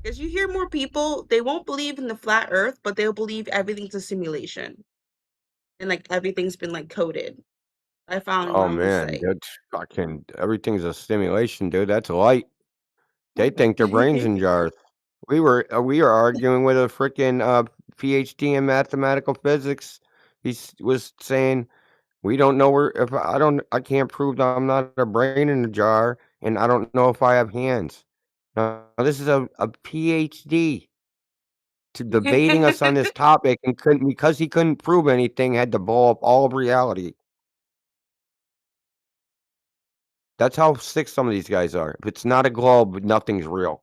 Because you hear more people, they won't believe in the flat earth, but they'll believe everything's a simulation. And like everything's been like coded. I found Oh on this man, site. that's fucking everything's a stimulation, dude. That's light. They think their brains in jars. We are arguing with a freaking PhD in mathematical physics. Was saying we don't know where if I can't prove that I'm not a brain in a jar, and I don't know if I have hands. Now this is a PhD to debating us on this topic and couldn't because he couldn't prove anything had to blow up all of reality. That's how sick some of these guys are. If it's not a globe, nothing's real.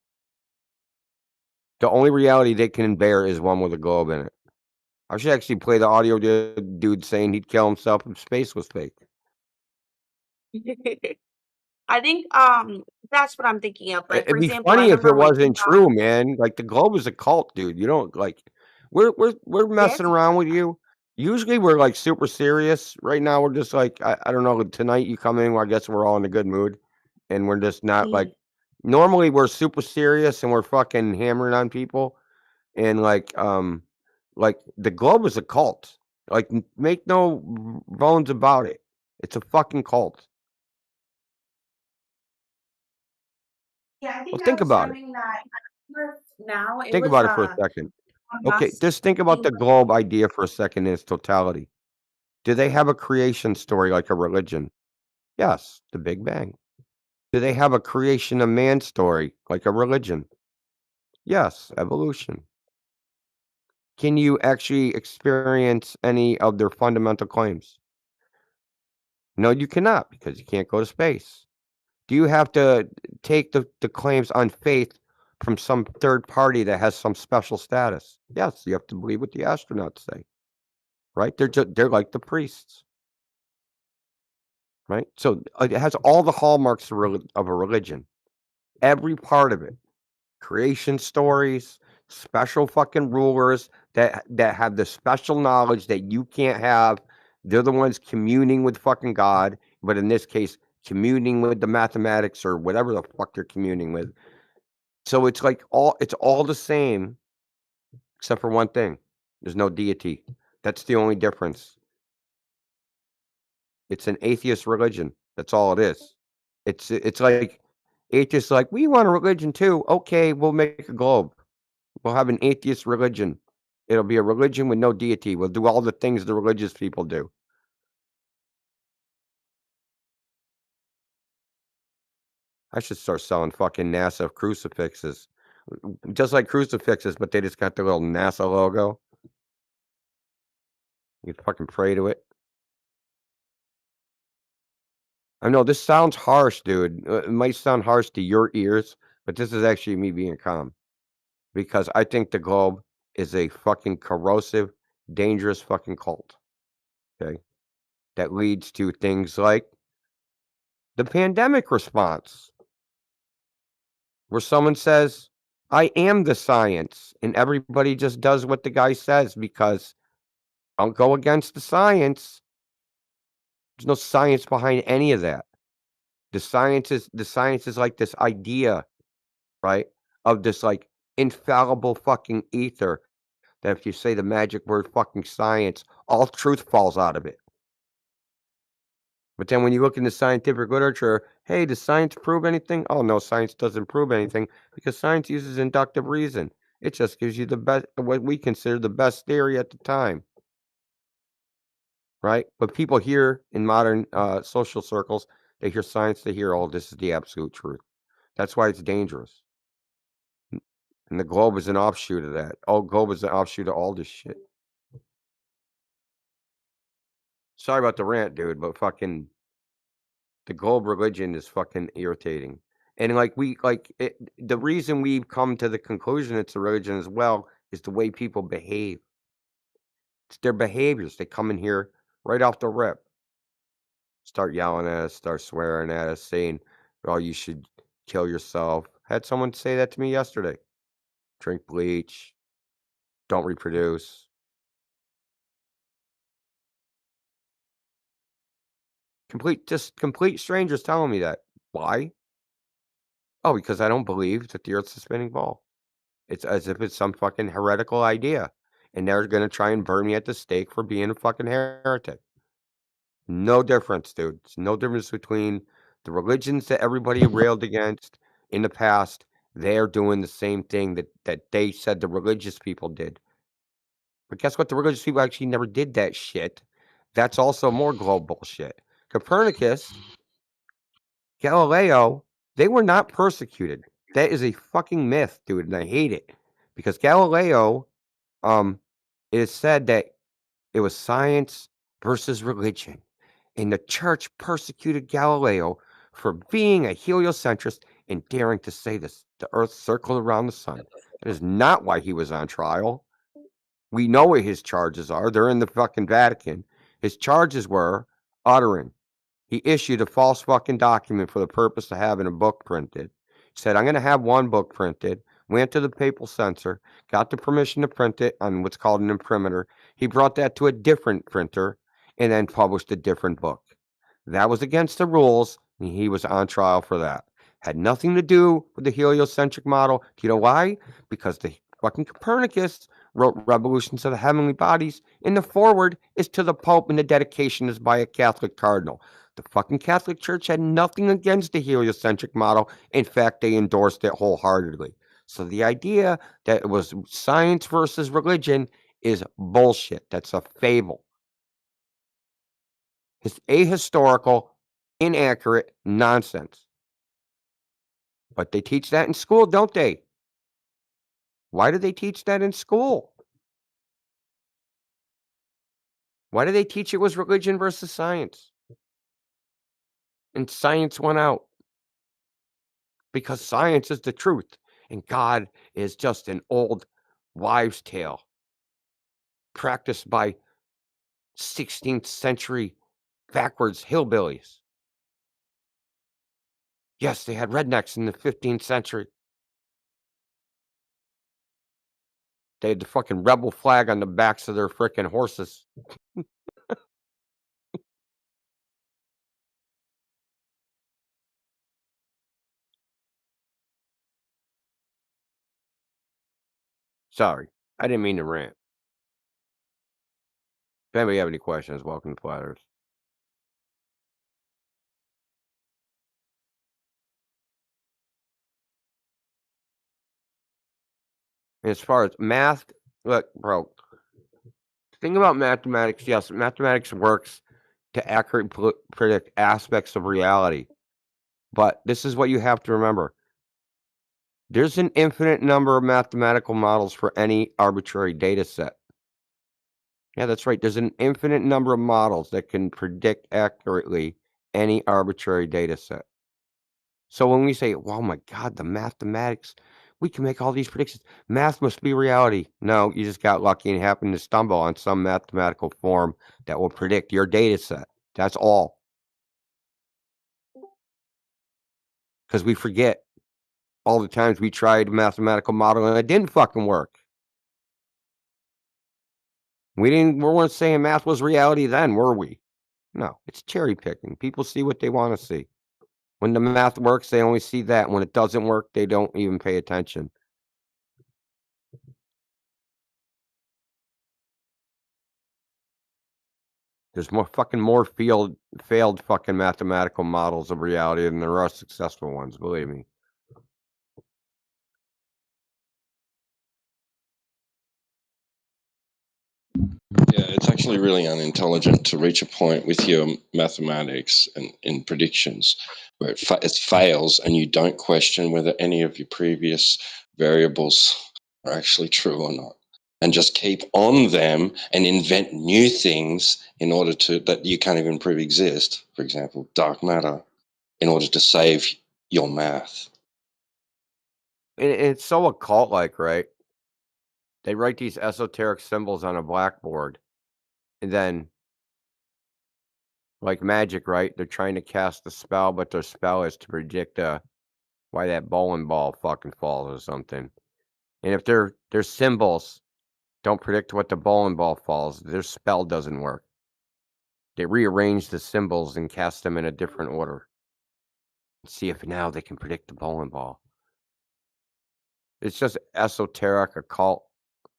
The only reality they can bear is one with a globe in it. I should actually play the audio dude saying he'd kill himself if space was fake. I think that's what I'm thinking of. Like for It'd be example, I funny if it remember when wasn't true, man. Like the globe is a cult, dude. You don't like we're messing yes, around with you. Usually we're like super serious. Right now we're just like I don't know. Tonight you come in, well, I guess we're all in a good mood, and we're just not like. mm, Normally we're super serious and we're fucking hammering on people, and like the globe is a cult. Like make no bones about it. It's a fucking cult. yeah, I Well, think I think was about it. having that now. It Think was about it for a second. Okay, us just think about being the globe idea for a second in its totality. Do they have a creation story like a religion? Yes, the Big Bang. Do they have a creation of man story like a religion? Yes, evolution. Can you actually experience any of their fundamental claims? No, you cannot because you can't go to space. Do you have to take the claims on faith from some third party that has some special status? Yes, you have to believe what the astronauts say, right? They're like the priests, right? So it has all the hallmarks of a religion, every part of it. Creation stories, special fucking rulers that have the special knowledge that you can't have. They're the ones communing with fucking God, but in this case, communing with the mathematics or whatever the fuck they're communing with. So it's all the same except for one thing. There's no deity. That's the only difference. It's an atheist religion. That's all it is. It's like atheists like, we want a religion too. Okay, we'll make a globe. We'll have an atheist religion. It'll be a religion with no deity. We'll do all the things the religious people do. I should start selling fucking NASA crucifixes. Just like crucifixes, but they just got the little NASA logo. You fucking pray to it. I know this sounds harsh, dude. It might sound harsh to your ears, but this is actually me being calm because I think the globe is a fucking corrosive, dangerous fucking cult. Okay. That leads to things like the pandemic response, where someone says, I am the science, and everybody just does what the guy says because don't go against the science. There's no science behind any of that. The science is like this idea, right? Of this like infallible fucking ether that if you say the magic word fucking science, all truth falls out of it. But then when you look in the scientific literature, hey, does science prove anything? Oh no, science doesn't prove anything because science uses inductive reason. It just gives you the best, what we consider the best theory at the time, right? But people here in modern social circles, they hear science, they hear, oh, this is the absolute truth. That's why it's dangerous. And the globe is an offshoot of that. Oh, globe is an offshoot of all this shit. Sorry about the rant, dude, but fucking the globe religion is fucking irritating. And the reason we've come to the conclusion it's a religion as well is the way people behave. It's their behaviors. They come in here right off the rip, start yelling at us, start swearing at us, saying, "Oh, you should kill yourself." Had someone say that to me yesterday. Drink bleach, don't reproduce. Complete strangers telling me that. Why? Oh, because I don't believe that the Earth's a spinning ball. It's as if it's some fucking heretical idea, and they're gonna try and burn me at the stake for being a fucking heretic. No difference, dude. It's no difference between the religions that everybody railed against in the past. They're doing the same thing that they said the religious people did. But guess what? The religious people actually never did that shit. That's also more global bullshit. Copernicus, Galileo, they were not persecuted. That is a fucking myth, dude, and I hate it. Because Galileo, um, it is said that it was science versus religion. And the church persecuted Galileo for being a heliocentrist and daring to say this the earth circled around the sun. That is not why he was on trial. We know what his charges are. They're in the fucking Vatican. His charges were uttering. He issued a false fucking document for the purpose of having a book printed. He said, I'm going to have one book printed. Went to the papal censor, got the permission to print it on what's called an imprimatur. He brought that to a different printer and then published a different book. That was against the rules, and he was on trial for that. Had nothing to do with the heliocentric model. Do you know why? Because the fucking Copernicus wrote Revolutions of the Heavenly Bodies, and the foreword is to the Pope, and the dedication is by a Catholic cardinal. The fucking Catholic Church had nothing against the heliocentric model. In fact, they endorsed it wholeheartedly. So the idea that it was science versus religion is bullshit. That's a fable. It's ahistorical, inaccurate nonsense. But they teach that in school, don't they? Why do they teach that in school? Why do they teach it was religion versus science? And science won out because science is the truth and God is just an old wives' tale practiced by 16th century backwards hillbillies. Yes, they had rednecks in the 15th century. They had the fucking rebel flag on the backs of their frickin' horses. Sorry, I didn't mean to rant. If anybody have any questions, welcome to Platters. As far as math, look, bro, the thing about mathematics, yes, mathematics works to accurately predict aspects of reality. But this is what you have to remember. There's an infinite number of mathematical models for any arbitrary data set. Yeah, that's right. There's an infinite number of models that can predict accurately any arbitrary data set. So when we say, "Oh my God, the mathematics, we can make all these predictions. Math must be reality." No, you just got lucky and happened to stumble on some mathematical form that will predict your data set. That's all. Because we forget all the times we tried a mathematical model and it didn't fucking work. We weren't saying math was reality then, were we? No, it's cherry picking. People see what they want to see. When the math works, they only see that. When it doesn't work, they don't even pay attention. There's more failed fucking mathematical models of reality than there are successful ones, believe me. Yeah, it's actually really unintelligent to reach a point with your mathematics and in predictions where it fails and you don't question whether any of your previous variables are actually true or not, and just keep on them and invent new things in order to that you can't even prove exist. For example, dark matter, in order to save your math. And it's so occult-like, right? They write these esoteric symbols on a blackboard, and then, like magic, right? They're trying to cast a spell, but their spell is to predict why that bowling ball fucking falls or something. And if their symbols don't predict what the bowling ball falls, their spell doesn't work. They rearrange the symbols and cast them in a different order. See if now they can predict the bowling ball. It's just esoteric occult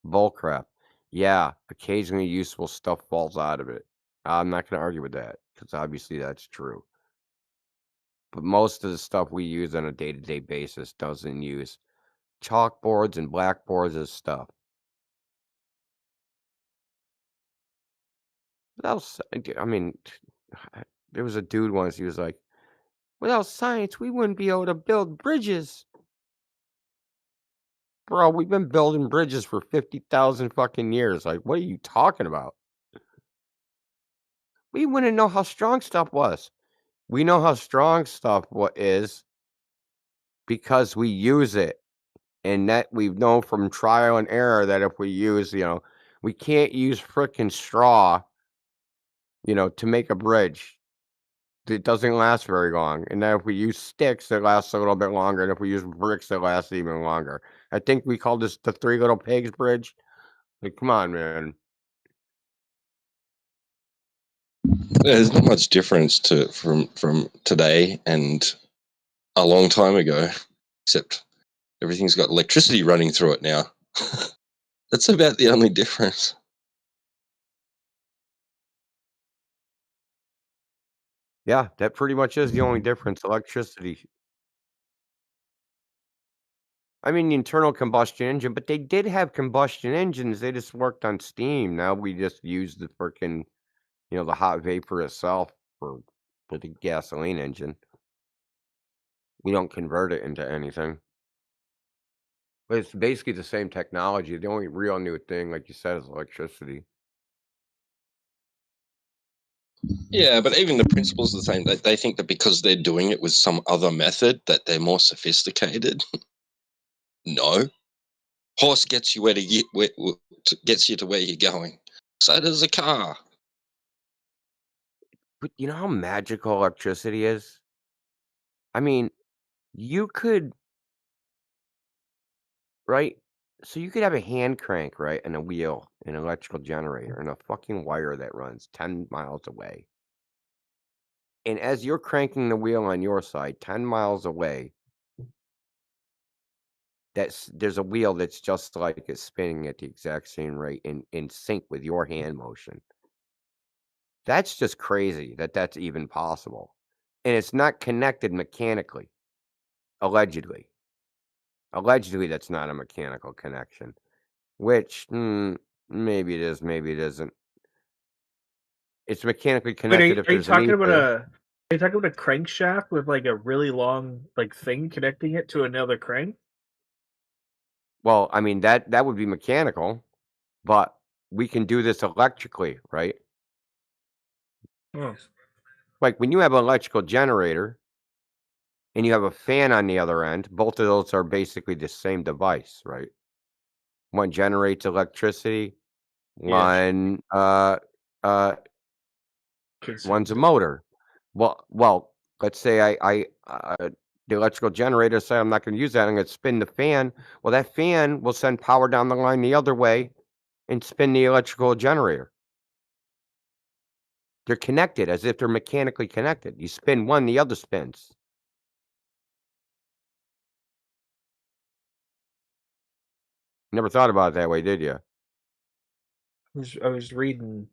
bullcrap. Yeah, occasionally useful stuff falls out of it. I'm not going to argue with that because obviously that's true. But most of the stuff we use on a day-to-day basis doesn't use chalkboards and blackboards as stuff. I mean, there was a dude once, he was like, without science, we wouldn't be able to build bridges. Bro, we've been building bridges for 50,000 fucking years. Like, what are you talking about? We wouldn't know how strong stuff was. We know how strong stuff is because we use it. And that we've known from trial and error that if we use, we can't use frickin' straw, to make a bridge. It doesn't last very long. And then if we use sticks, it lasts a little bit longer. And if we use bricks, it lasts even longer. I think we call this the Three Little Pigs Bridge. Like, come on, man. There's not much difference from today and a long time ago, except everything's got electricity running through it now. That's about the only difference. Yeah, that pretty much is the only difference, electricity. I mean, the internal combustion engine, but they did have combustion engines. They just worked on steam. Now we just use the frickin', the hot vapor itself for the gasoline engine. We don't convert it into anything. But it's basically the same technology. The only real new thing, like you said, is electricity. Yeah, but even the principle's the same. They think that because they're doing it with some other method that they're more sophisticated. No. Horse gets you gets you to where you're going. So does a car. But you know how magical electricity is? I mean, you could, right? So you could have a hand crank, right? And a wheel, an electrical generator, and a fucking wire that runs 10 miles away. And as you're cranking the wheel on your side, 10 miles away, there's a wheel that's just like it's spinning at the exact same rate in sync with your hand motion. That's just crazy that that's even possible. And it's not connected mechanically, allegedly. Allegedly, that's not a mechanical connection, which maybe it is, maybe it isn't. It's mechanically Wait, connected if are you there's an talking about ether. are you talking about a crankshaft with like a really long like thing connecting it to another crank? Well, I mean, that would be mechanical, but we can do this electrically, right? Oh. Like when you have an electrical generator and you have a fan on the other end, both of those are basically the same device, right? One generates electricity, Yeah. one one's a Consumes it. motor. Well, let's say I the electrical generator say I'm not going to use that. I'm going to spin the fan. Well, that fan will send power down the line the other way and spin the electrical generator. They're connected as if they're mechanically connected. You spin one, the other spins. Never thought about it that way, did you? I was reading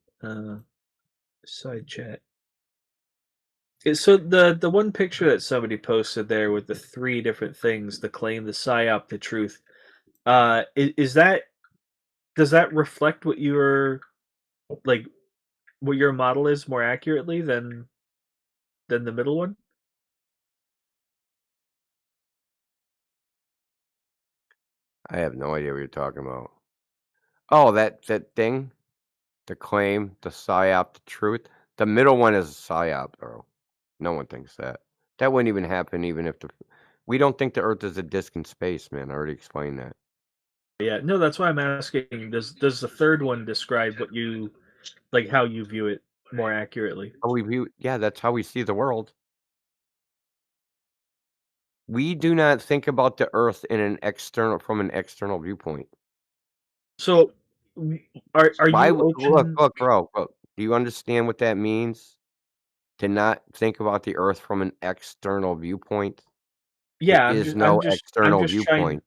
side chat. So the one picture that somebody posted there with the three different things, the claim, the psyop, the truth, is that does that reflect what your like what your model is more accurately than the middle one? I have no idea what you're talking about. Oh, that thing, the claim, the psyop, the truth. The middle one is a psyop, bro. No one thinks that. That wouldn't even happen even if we don't think the Earth is a disk in space, man. I already explained that. Yeah, no, that's why I'm asking. Does the third one describe what you like how you view it more accurately? Yeah, that's how we see the world. We do not think about the Earth from an external viewpoint. So, are Why you would look, open? bro, look. Do you understand what that means? To not think about the Earth from an external viewpoint? There Yeah, is no I'm external just trying. viewpoint.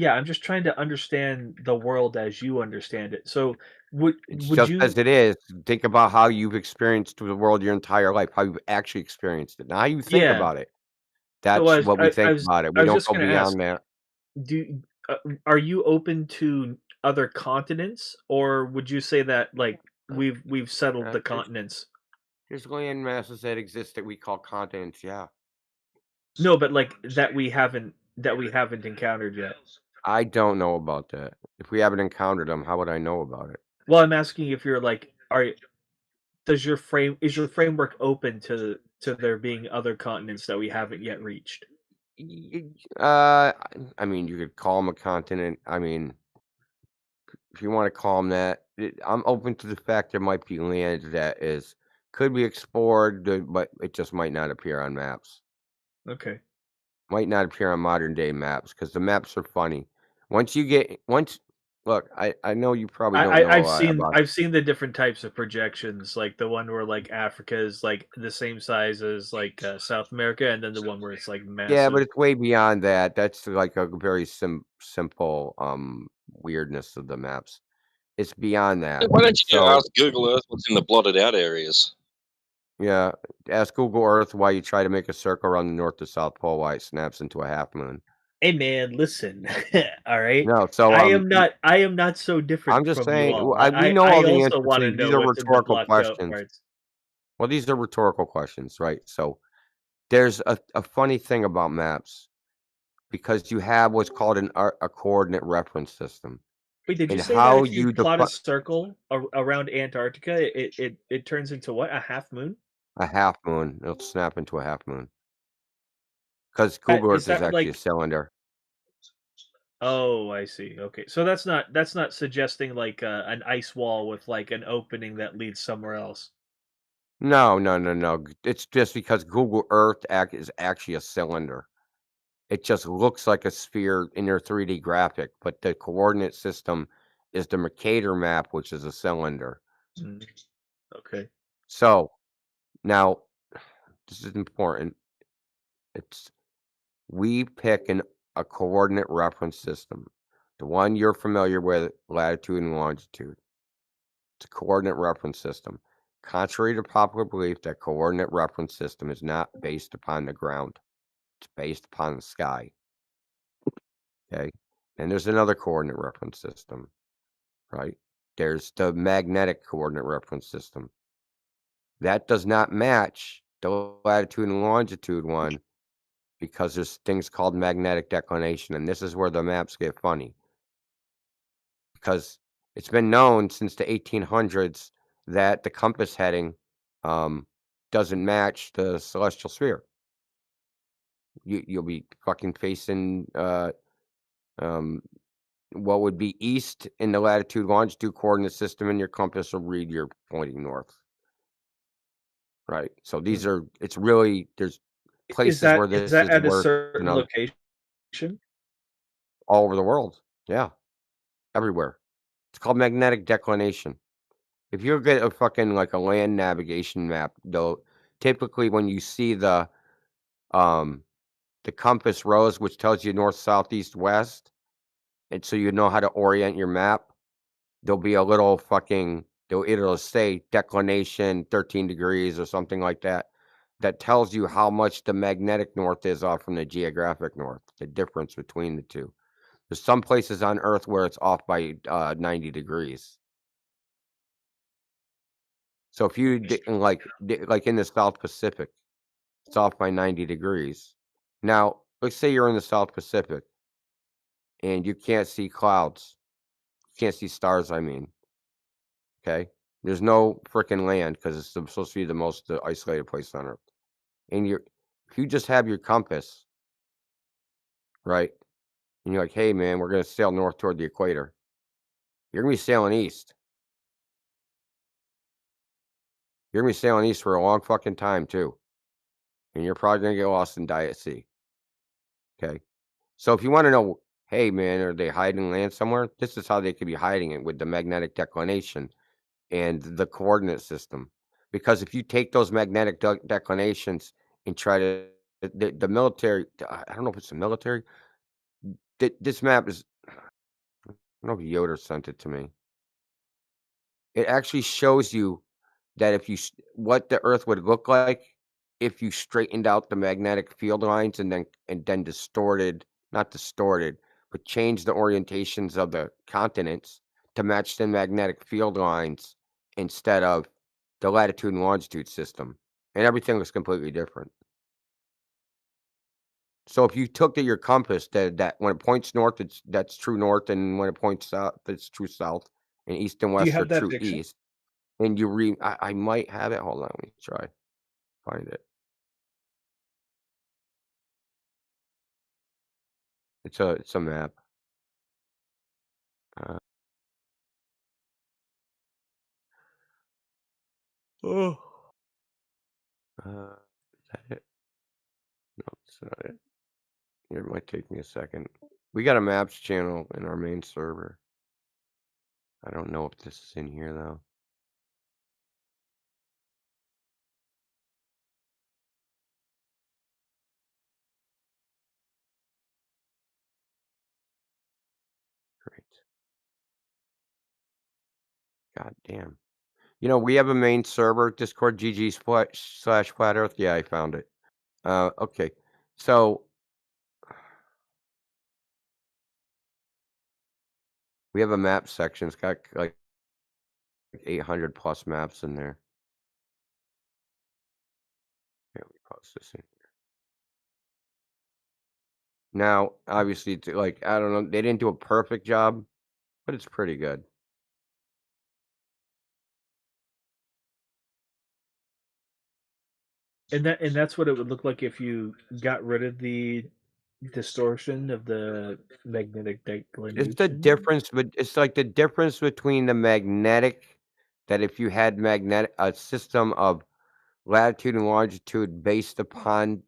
Yeah, I'm just trying to understand the world as you understand it. So It's would just as you it is. Think about how you've experienced the world your entire life, how you've actually experienced it, not how you think Yeah. about it. So That's what we think about it. I We was don't just go gonna ask, beyond that. do uh, are you open to other continents, or would you say that, like, Uh, we've settled uh, the there's continents? there's land masses that exist that we call continents, yeah. No, but, like, that we haven't encountered yet. I don't know about that. If we haven't encountered them, how would I know about it? Well, I'm asking if you're like, is your framework open to there being other continents that we haven't yet reached? I mean, you could call them a continent. I mean, if you want to call them that, I'm open to the fact there might be land that could be explored, but it just might not appear on maps. Okay. Might not appear on modern day maps because the maps are funny. Once look, I know you probably don't know a lot about. I've seen the different types of projections, like the one where like Africa is like the same size as like South America, and then the one where it's like Yeah, massive. but it's way beyond that. That's like a very simple weirdness of the maps. It's beyond that. Why don't you So ask Google Earth what's in the blotted out areas? yeah, ask Google Earth why you try to make a circle around the North to South Pole, why it snaps into a half moon. Hey man, listen. All right. No, so I am not so I'm different just from you saying all. we know I all the also answers want to to these. These know are what's in the rhetorical blocked out questions. parts. Well, these are rhetorical questions, right? So there's a funny thing about maps because you have what's called a coordinate reference system, Wait, did you and say that how if you you plot a define circle around Antarctica, it turns into what? A half moon? a half moon. It'll snap into a half moon because Google Is Earth is that actually a like cylinder. Oh, I see. Okay. So that's not suggesting like an ice wall with like an opening that leads somewhere else. No, no, no, no. It's just because Google Earth is actually a cylinder. It just looks like a sphere in your 3D graphic, but the coordinate system is the Mercator map, which is a cylinder. Mm, okay. So now this is important. It's we pick a coordinate reference system, the one you're familiar with, latitude and longitude. It's a coordinate reference system. Contrary to popular belief, that coordinate reference system is not based upon the ground. It's based upon the sky. Okay. And there's another coordinate reference system, right? There's the magnetic coordinate reference system. That does not match the latitude and longitude one because there's things called magnetic declination. And this is where the maps get funny because it's been known since the 1800s that the compass heading doesn't match the celestial sphere. You'll be fucking facing um, what would be east in the latitude longitude coordinate system, and your compass will read you're pointing north. Right. So Hmm. it's really, there's places where Is this that is at a worse than certain other location? all over the world. Yeah, everywhere. It's called magnetic declination. If you get a fucking like a land navigation map, though, typically when you see um the compass rose, which tells you north, south, east, west, and so you know how to orient your map, there'll be a little fucking it'll say declination 13 degrees or something like that. That tells you how much the magnetic north is off from the geographic north, the difference between the two. There's some places on Earth where it's off by 90 degrees. So if you like in the South Pacific, it's off by 90 degrees. Now, let's say you're in the South Pacific and you can't see clouds, you can't see stars. I mean, okay, there's no freaking land because it's supposed to be the most isolated place on Earth. And if you just have your compass, right, and you're like, hey man, we're gonna sail north toward the equator, you're gonna be sailing east. You're gonna be sailing east for a long fucking time too, and you're probably gonna get lost and die at sea. Okay, so if you want to know, hey man, are they hiding land somewhere? This is how they could be hiding it with the magnetic declination and the coordinate system. Because if you take those magnetic declinations and try to the military, I don't know if it's the military, this map is, I don't know if Yoda sent it to me. It actually shows you that if you what the Earth would look like if you straightened out the magnetic field lines and then distorted, not distorted, but changed the orientations of the continents to match the magnetic field lines instead of the latitude and longitude system, and everything was completely different. So if you took your compass that when it points north, that's true north, and when it points south, it's true south, and east and Do you west are have that true picture? east. And I might have it. Hold on, let me try find it. It's a map. Uh, oh, is that it? No, it's not it. It might take me a second. We got a maps channel in our main server. I don't know if this is in here though. Great. God damn. You know, we have a main server, Discord GG/Flat Earth. Yeah, I found it. Okay. So we have a map section. It's got like 800 plus maps in there. Here, let me post this in here. Now, obviously, it's like, I don't know, they didn't do a perfect job, but it's pretty good. And that's what it would look like if you got rid of the distortion of the magnetic It's the declination. difference, but it's like the difference between the magnetic, that if you had a system of latitude and longitude based upon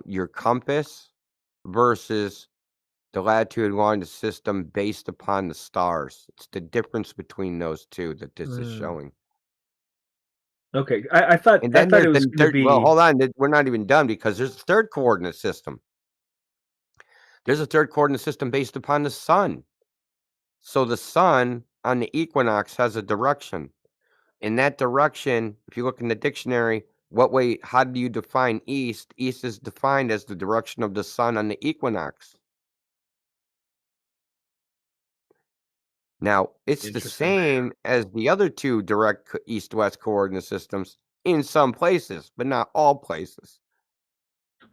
your compass versus the latitude and longitude system based upon the stars. It's the difference between those two that this is Mm. showing. Okay, I thought And I then thought it there's was the going to third. Well, be. hold on, we're not even done because there's a third coordinate system. There's a third coordinate system based upon the sun. So the sun on the equinox has a direction. In that direction, if you look in the dictionary, how do you define east? East is defined as the direction of the sun on the equinox. Now, it's the Interesting. same as the other two direct east-west coordinate systems in some places, but not all places.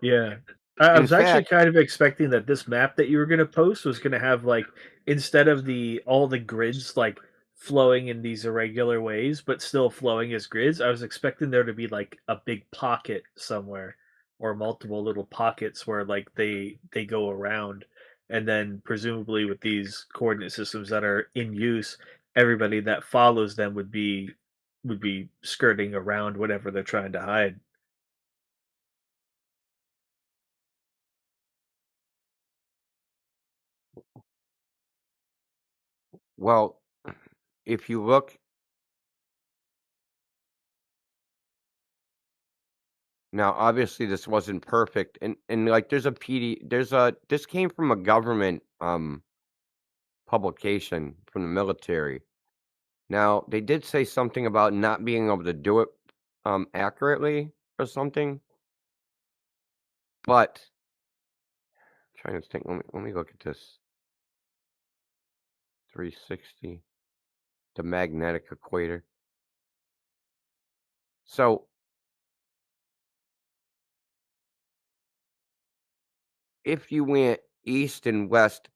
Yeah. I In was actually fact, kind of expecting that this map that you were gonna post was gonna have like instead of the all the grids like flowing in these irregular ways, but still flowing as grids, I was expecting there to be like a big pocket somewhere or multiple little pockets where like they go around. And then presumably with these coordinate systems that are in use, everybody that follows them would be skirting around whatever they're trying to hide. well, if you look now, obviously this wasn't perfect, and like this came from a government publication from the military. Now, they did say something about not being able to do it accurately or something, but I'm trying to think. Let me look at this. 360, the magnetic equator. So if you went east and west,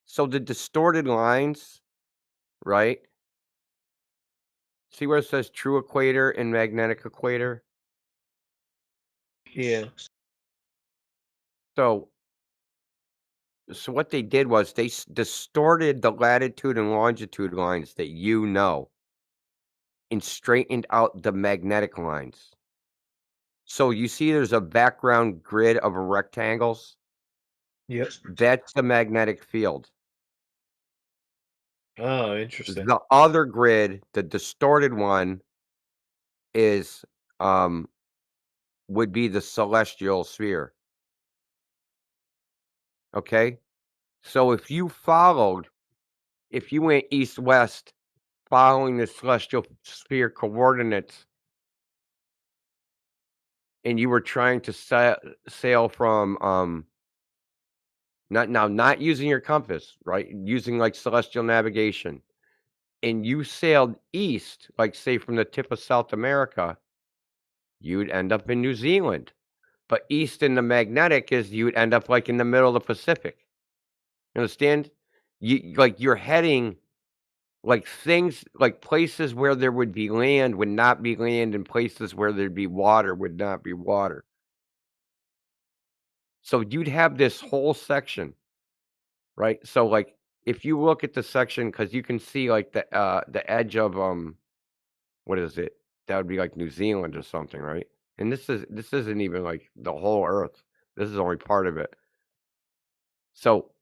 so the distorted lines, right? See where it says true equator and magnetic equator? Yeah. So what they did was they distorted the latitude and longitude lines that you know and straightened out the magnetic lines. So you see there's a background grid of rectangles? Yep. That's the magnetic field. Oh, interesting. The other grid, the distorted one, is would be the celestial sphere. Okay? So if you went east-west following the celestial sphere coordinates and you were trying to sail from, not using your compass, right? Using, like, celestial navigation, and you sailed east, like, say, from the tip of South America, you'd end up in New Zealand. But east in the magnetic is you'd end up, like, in the middle of the Pacific. You understand? You're heading like, things like, places where there would be land would not be land, and places where there'd be water would not be water. So you'd have this whole section, right? So, like, if you look at the section, because you can see, like, the edge of, what is it? That would be, like, New Zealand or something, right? And this isn't even, like, the whole Earth. This is only part of it. So,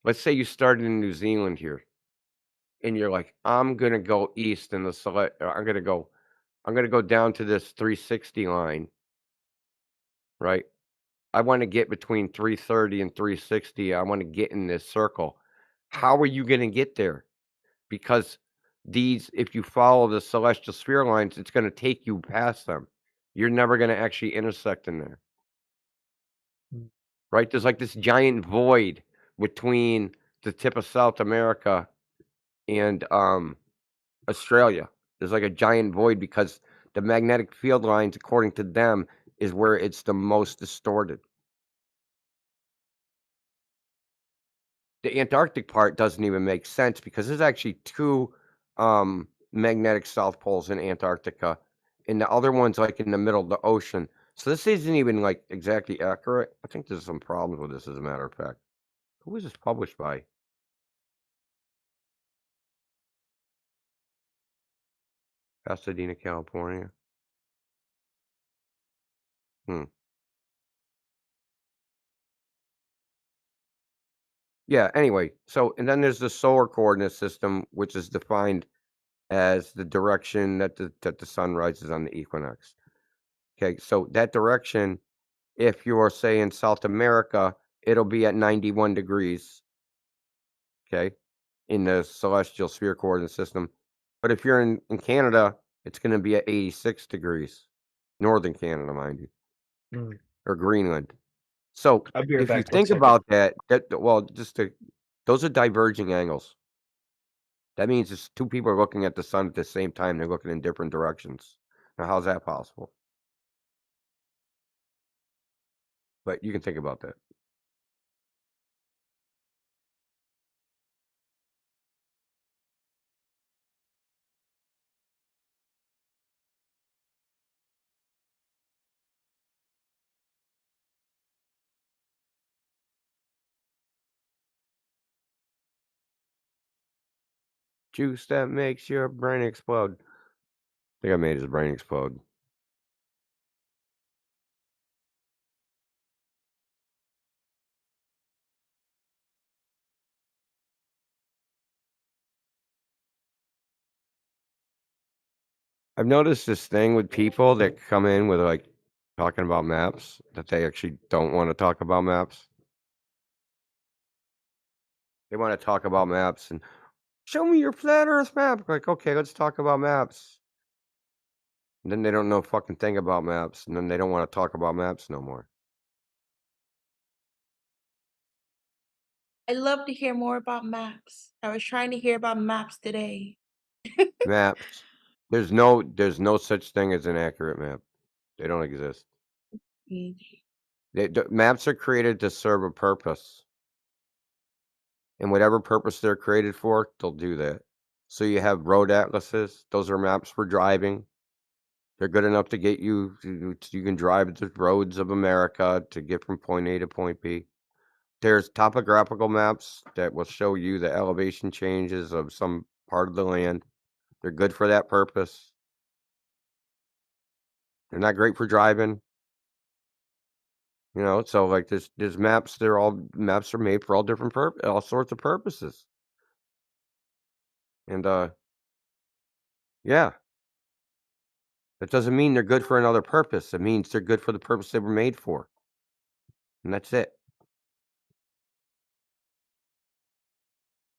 let's say you started in New Zealand here, and you're like, "I'm gonna go east in the I'm gonna go down to this 360 line, right? I wanna get between 330 and 360. I wanna get in this circle." How are you gonna get there? Because if you follow the celestial sphere lines, it's gonna take you past them. You're never gonna actually intersect in there, Mm. right? There's like this giant void between the tip of South America and Australia. There's like a giant void because the magnetic field lines, according to them, is where it's the most distorted. The Antarctic part doesn't even make sense because there's actually two magnetic south poles in Antarctica, and the other one's like in the middle of the ocean. So this isn't even like exactly accurate. I think there's some problems with this, as a matter of fact. Who was this published by? Pasadena, California. Hmm. Yeah, anyway, so and then there's the solar coordinate system, which is defined as the direction that the sun rises on the equinox. Okay, so that direction, if you're, say, in South America, it'll be at 91 degrees, okay, in the celestial sphere coordinate system. But if you're in Canada, it's going to be at 86 degrees, northern Canada, mind you, Mm. or Greenland. So I'll be right if you back. One think second. about well, those are diverging angles. That means it's two people are looking at the sun at the same time. They're looking in different directions. Now, how's that possible? But you can think about that. Juice that makes your brain explode. I think I made his brain explode. I've noticed this thing with people that come in with, like, talking about maps, that they actually don't wanna talk about maps. They wanna talk about maps and, "Show me your flat Earth map." Like, "Okay, let's talk about maps." And then they don't know a fucking thing about maps, and then they don't wanna talk about maps no more. I love to hear more about maps. I was trying to hear about maps today. Maps. There's no such thing as an accurate map. They don't exist. Mm. The maps are created to serve a purpose. And whatever purpose they're created for, they'll do that. So you have road atlases. Those are maps for driving. They're good enough to get you you can drive the roads of America to get from point A to point B. There's topographical maps that will show you the elevation changes of some part of the land. They're good for that purpose. They're not great for driving. So like there's maps. Maps are made for all sorts of purposes. And yeah, that doesn't mean they're good for another purpose. It means they're good for the purpose they were made for. And that's it.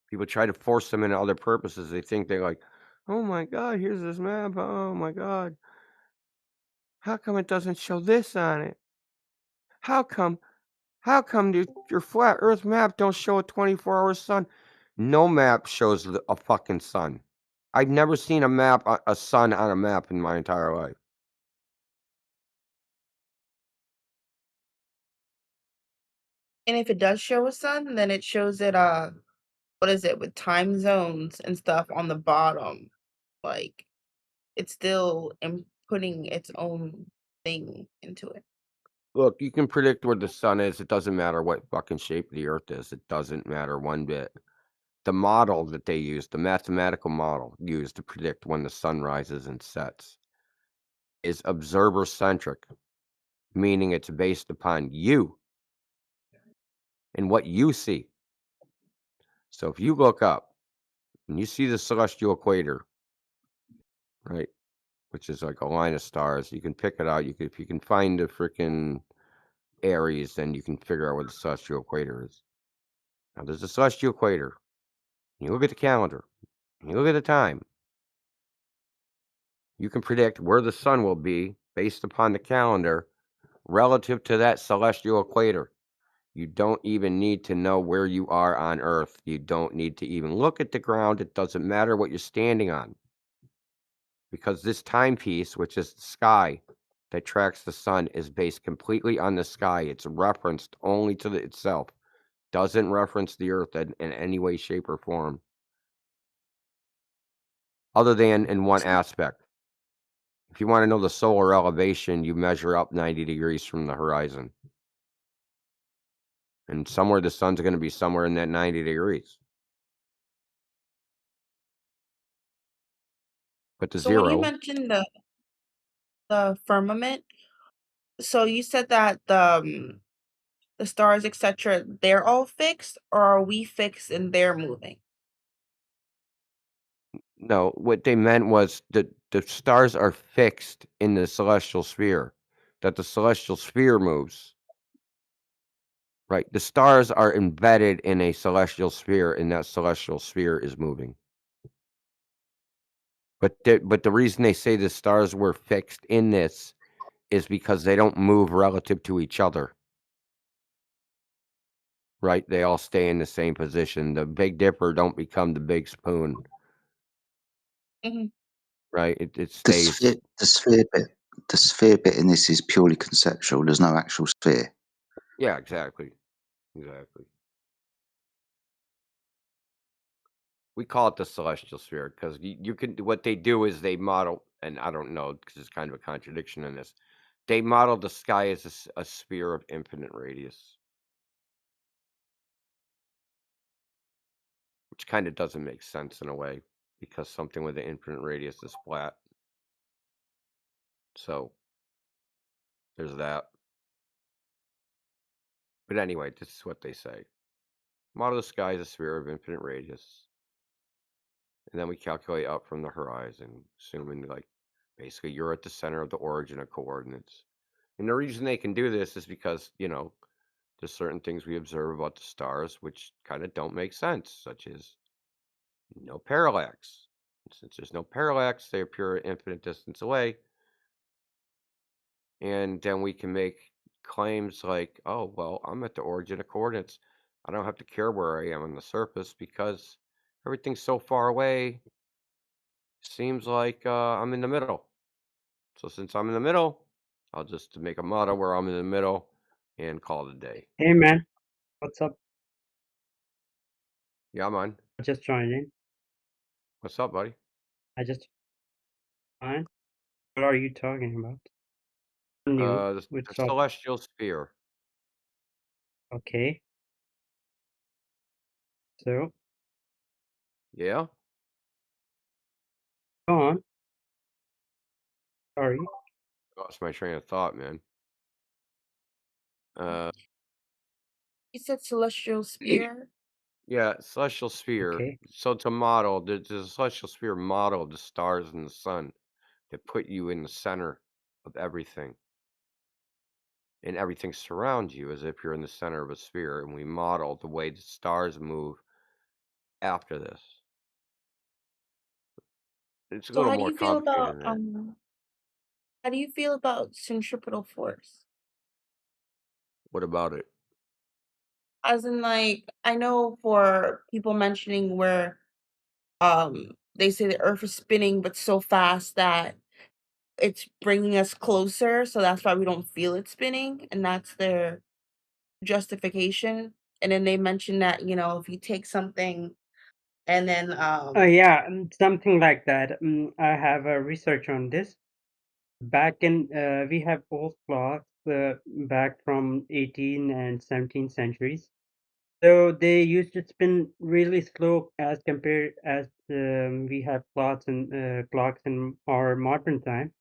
People try to force them into other purposes. They think they're like, oh my God, here's this map. Oh my God. How come it doesn't show this on it? How come your flat Earth map don't show a 24-hour sun? No map shows a fucking sun. I've never seen a sun on a map in my entire life. And if it does show a sun, then it shows it what is it, with time zones and stuff on the bottom. Like it's still putting its own thing into it. Look, you can predict where the sun is. It doesn't matter what fucking shape the Earth is. It doesn't matter one bit. The model that they use, the mathematical model used to predict when the sun rises and sets, is observer-centric, meaning it's based upon you and what you see. So if you look up and you see the celestial equator, right, which is like a line of stars, you can pick it out. If you can find the freaking Aries, then you can figure out where the celestial equator is. Now there's a celestial equator. You look at the calendar. You look at the time. You can predict where the sun will be based upon the calendar relative to that celestial equator. You don't even need to know where you are on Earth. You don't need to even look at the ground. It doesn't matter what you're standing on. Because this timepiece, which is the sky that tracks the sun, is based completely on the sky. It's referenced only to itself. Doesn't reference the Earth in any way, shape, or form. Other than in one aspect. If you want to know the solar elevation, you measure up 90 degrees from the horizon. And somewhere the sun's going to be somewhere in that 90 degrees. But the So when you zero, mentioned the firmament, so you said that the stars, etc., they're all fixed, or are we fixed and they're moving? no, what they meant was that the stars are fixed in the celestial sphere, that the celestial sphere moves. Right. The stars are embedded in a celestial sphere, and that celestial sphere is moving. But the reason they say the stars were fixed in this is because they don't move relative to each other. Right? They all stay in the same position. The Big Dipper don't become the Big Spoon. Hmm. Right? It The stays. sphere bit in this is purely conceptual. There's no actual sphere. Yeah, exactly. Exactly. We call it the celestial sphere because you can. What they do is they model, and I don't know because it's kind of a contradiction in this. They model the sky as a sphere of infinite radius, which kind of doesn't make sense in a way because something with an infinite radius is flat. So there's that. But anyway, this is what they say. Model the sky as a sphere of infinite radius. And then we calculate up from the horizon, assuming like basically you're at the center of the origin of coordinates. And the reason they can do this is because, there's certain things we observe about the stars which kind of don't make sense, such as no parallax. Since there's no parallax, they appear at infinite distance away. And then we can make claims like, oh, well, I'm at the origin of coordinates. I don't have to care where I am on the surface because everything's so far away. Seems like I'm in the middle. So since I'm in the middle, I'll just make a model where I'm in the middle and call it a day. Hey man, what's up? Yeah, I'm on. I just joined in. What's up, buddy? I just fine. What are you talking about? I'm new. The What's up? celestial sphere. Okay. So Yeah? go on. Sorry. Lost my train of thought, man. You said celestial sphere. Yeah, celestial sphere. Okay. So to model, there's a celestial sphere model of the stars and the sun that put you in the center of everything. And everything surrounds you as if you're in the center of a sphere. And we model the way the stars move after this. It's a So little how do more you feel complicated about than that. how do you feel about centripetal force? What about it? As in, like, I know for people mentioning where they say the Earth is spinning, but so fast that it's bringing us closer, so that's why we don't feel it spinning, and that's their justification. And then they mention that, if you take something and then Yeah, something like that. I have research on this. Back in, we have old clocks back from 18th and 17th centuries. So they used to spin really slow as compared as we have clocks in our modern time.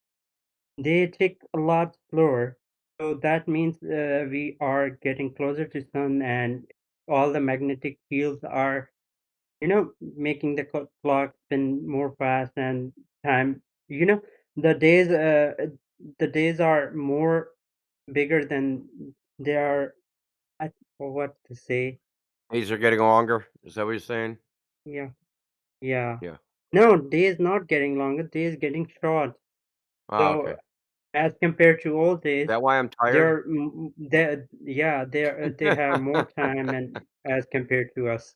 They tick a lot slower. So that means we are getting closer to sun, and all the magnetic fields are, making the clock spin more fast, and time, you know, the days, the days are more bigger than they are. I, what to say? Days are getting longer. Is that what you're saying? Yeah, yeah. Yeah. No, days not getting longer. Days getting short. Oh, So okay. as compared to old Is days, that why I'm tired? they're yeah, they have more time, and as compared to us,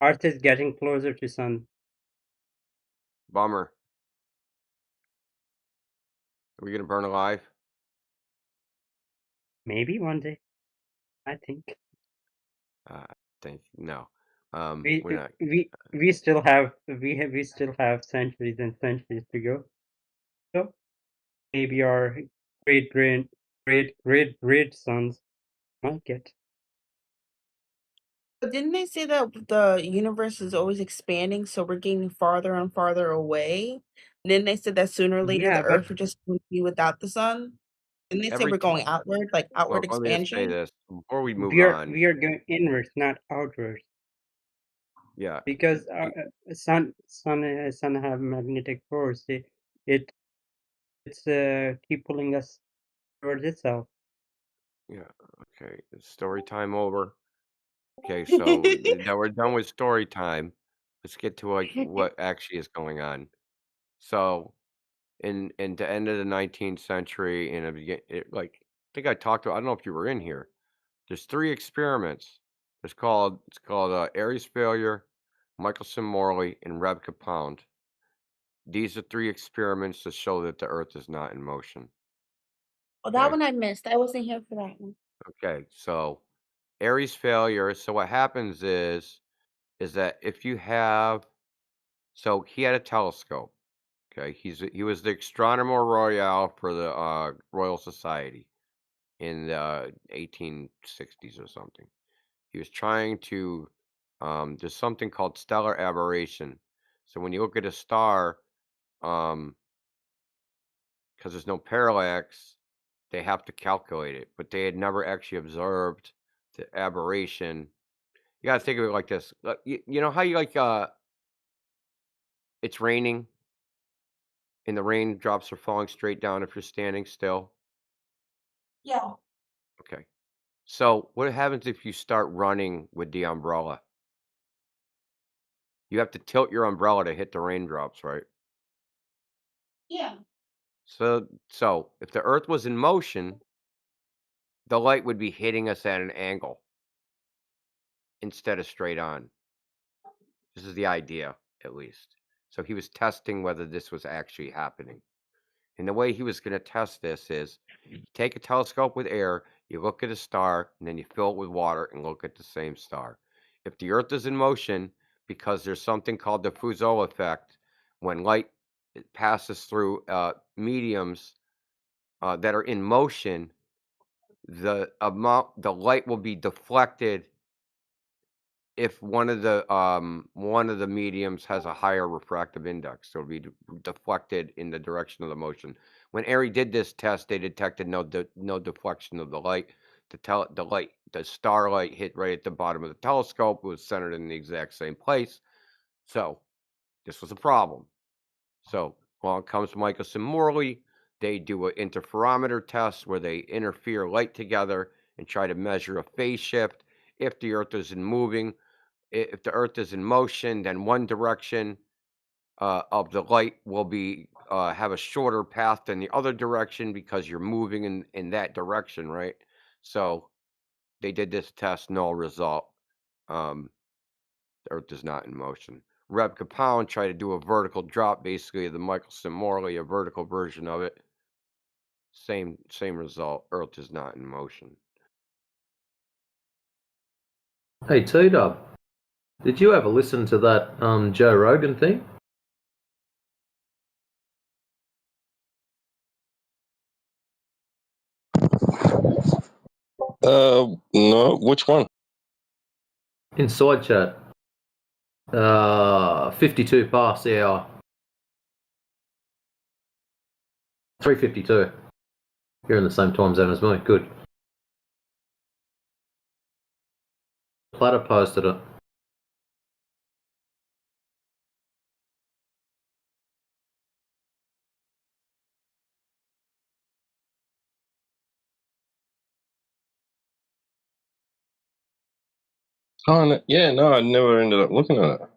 Earth is getting closer to sun. Bummer. Are we gonna burn alive? Maybe one day, I think. I think no. We We're not. we still have centuries and centuries to go. So maybe our great great great sons might get. but didn't they say that the universe is always expanding, so we're getting farther and farther away? And then they said that sooner or later Yeah, the but Earth would just be without the sun. Didn't they say Every we're t- going outward, like outward Look, let me just say expansion? this before we move we are on. we are going inwards, not outwards, Yeah. because y- sun have magnetic force. It it's keep pulling us towards itself. Yeah. Okay. Story time over. Okay. So now we're done with story time. Let's get to like what actually is going on. So in the end of the 19th century and like I think I talked to I don't know if you were in here. There's 3 experiments. It's called Airy's failure, Michelson-Morley, and Rebka-Pound. These are 3 experiments to show that the Earth is not in motion. Oh, that Okay. one I missed. I wasn't here for that one. Okay. So Airy's failure. So what happens is that if you have so he had a telescope. Okay. He was the astronomer royal for the Royal Society in the 1860s or something. He was trying to there's something called stellar aberration. So when you look at a star, because there's no parallax, they have to calculate it, but they had never actually observed the aberration. You gotta think of it like this. You know how you like it's raining and the raindrops are falling straight down if you're standing still. Yeah. Okay. So what happens if you start running with the umbrella? You have to tilt your umbrella to hit the raindrops, right? Yeah. So if the Earth was in motion, the light would be hitting us at an angle instead of straight on. This is the idea, at least. So he was testing whether this was actually happening. And the way he was going to test this is you take a telescope with air, you look at a star, and then you fill it with water and look at the same star. If the Earth is in motion, because there's something called the Fusel effect, when light passes through mediums that are in motion, the light will be deflected if one of the mediums has a higher refractive index, so it'll be deflected in the direction of the motion. When Airy did this test, they detected no deflection of the light. The starlight hit right at the bottom of the telescope. It was centered in the exact same place. So this was a problem. So along comes Michelson-Morley. They do an interferometer test where they interfere light together and try to measure a phase shift. If the Earth isn't moving, if the Earth is in motion, then one direction of the light will be have a shorter path than the other direction because you're moving in that direction, right? So they did this test, no result. The Earth is not in motion. Reb Capone tried to do a vertical drop, basically the Michelson-Morley, a vertical version of it. Same result. Earth is not in motion. Hey T-Dub, did you ever listen to that Joe Rogan thing? No, which one? Inside chat. 52 past the hour. 3:52. You're in the same time zone as me. Good. Platter posted it. Oh, no, yeah, no, I never ended up looking at it.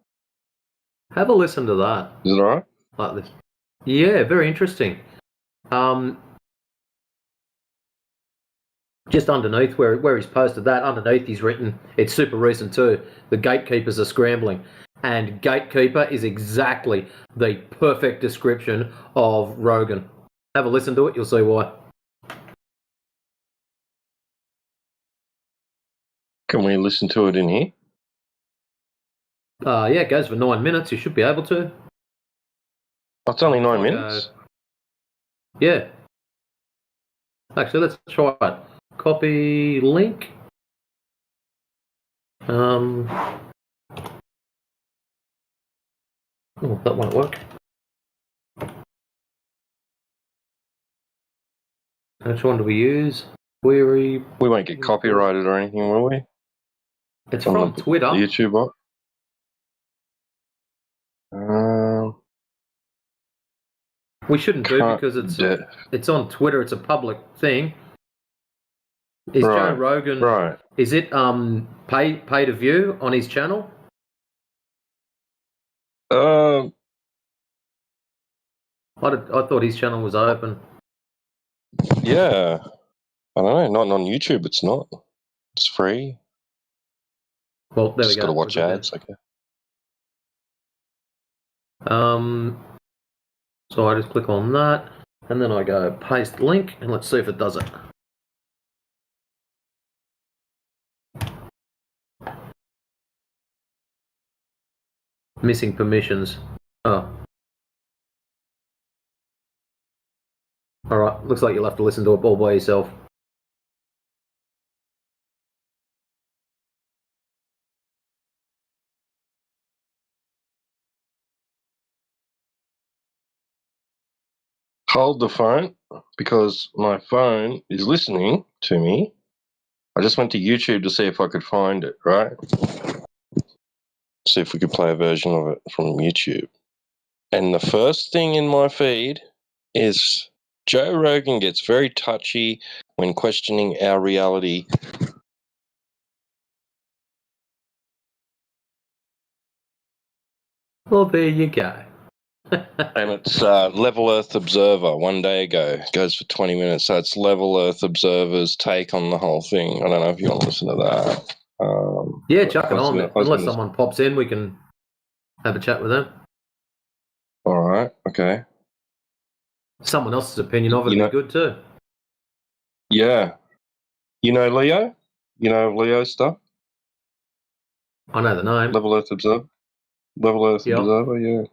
Have a listen to that. Is it alright? Like this. Yeah, very interesting. Just underneath where he's posted that, underneath he's written, it's super recent too, the gatekeepers are scrambling. And gatekeeper is exactly the perfect description of Rogan. Have a listen to it, you'll see why. Can we listen to it in here? Yeah, it goes for 9 minutes, you should be able to. Oh, it's only 9 minutes? Yeah. Actually, let's try it. Copy link. Oh, that won't work. Which one do we use? Query. We won't get copyrighted or anything, will we? It's from Twitter. The YouTube bot? We shouldn't do because it's on Twitter. It's a public thing. Is Joe Rogan? Right. Is it pay to view on his channel? Uh, I thought his channel was open. Yeah. I don't know. Not on YouTube. It's not. It's free. Well, there Just we go. got to watch ads. Okay. So I just click on that, and then I go paste link, and let's see if it does it. Missing permissions. Oh. Alright, looks like you'll have to listen to it all by yourself. Hold the phone because my phone is listening to me. I just went to YouTube to see if I could find it, right? See if we could play a version of it from YouTube. And the first thing in my feed is Joe Rogan gets very touchy when questioning our reality. Well, there you go. And it's Level Earth Observer, 1 day ago. Goes for 20 minutes. So it's Level Earth Observer's take on the whole thing. I don't know if you want to listen to that. Yeah, chuck it on. Unless someone pops in, we can have a chat with them. All right, okay. Someone else's opinion of it would be good too. Yeah. You know Leo? You know Leo stuff? I know the name. Level Earth Observer? Level Earth Observer, yeah.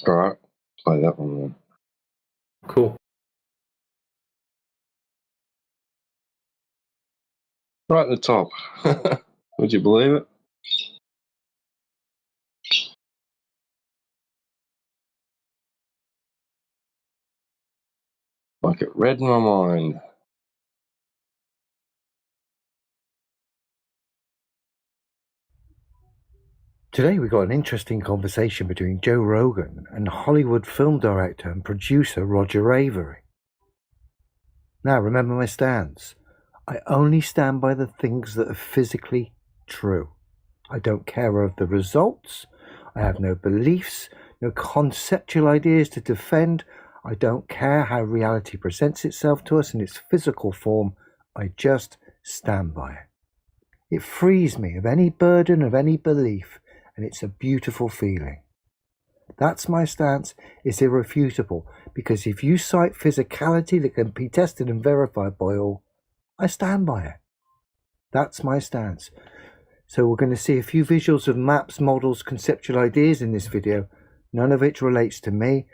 All right, play that one then. Cool. Right at the top. Would you believe it? Like it read my mind. Today we got an interesting conversation between Joe Rogan and Hollywood film director and producer Roger Avary. Now remember my stance. I only stand by the things that are physically true. I don't care of the results. I have no beliefs, no conceptual ideas to defend. I don't care how reality presents itself to us in its physical form. I just stand by it. It frees me of any burden of any belief, and it's a beautiful feeling. That's my stance. It's irrefutable, because if you cite physicality that can be tested and verified by all, I stand by it. That's my stance. So we're going to see a few visuals of maps, models, conceptual ideas in this video, none of which relates to me.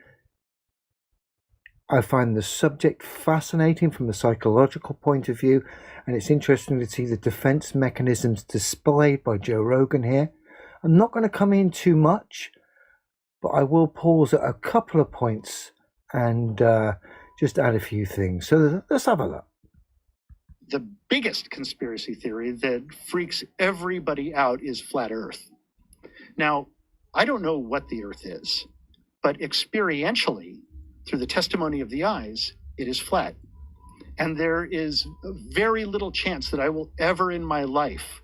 I find the subject fascinating from a psychological point of view, and it's interesting to see the defense mechanisms displayed by Joe Rogan here. I'm not going to come in too much, but I will pause at a couple of points and just add a few things. So let's have a look. The biggest conspiracy theory that freaks everybody out is flat Earth. Now, I don't know what the Earth is, but experientially, through the testimony of the eyes, it is flat. And there is very little chance that I will ever in my life,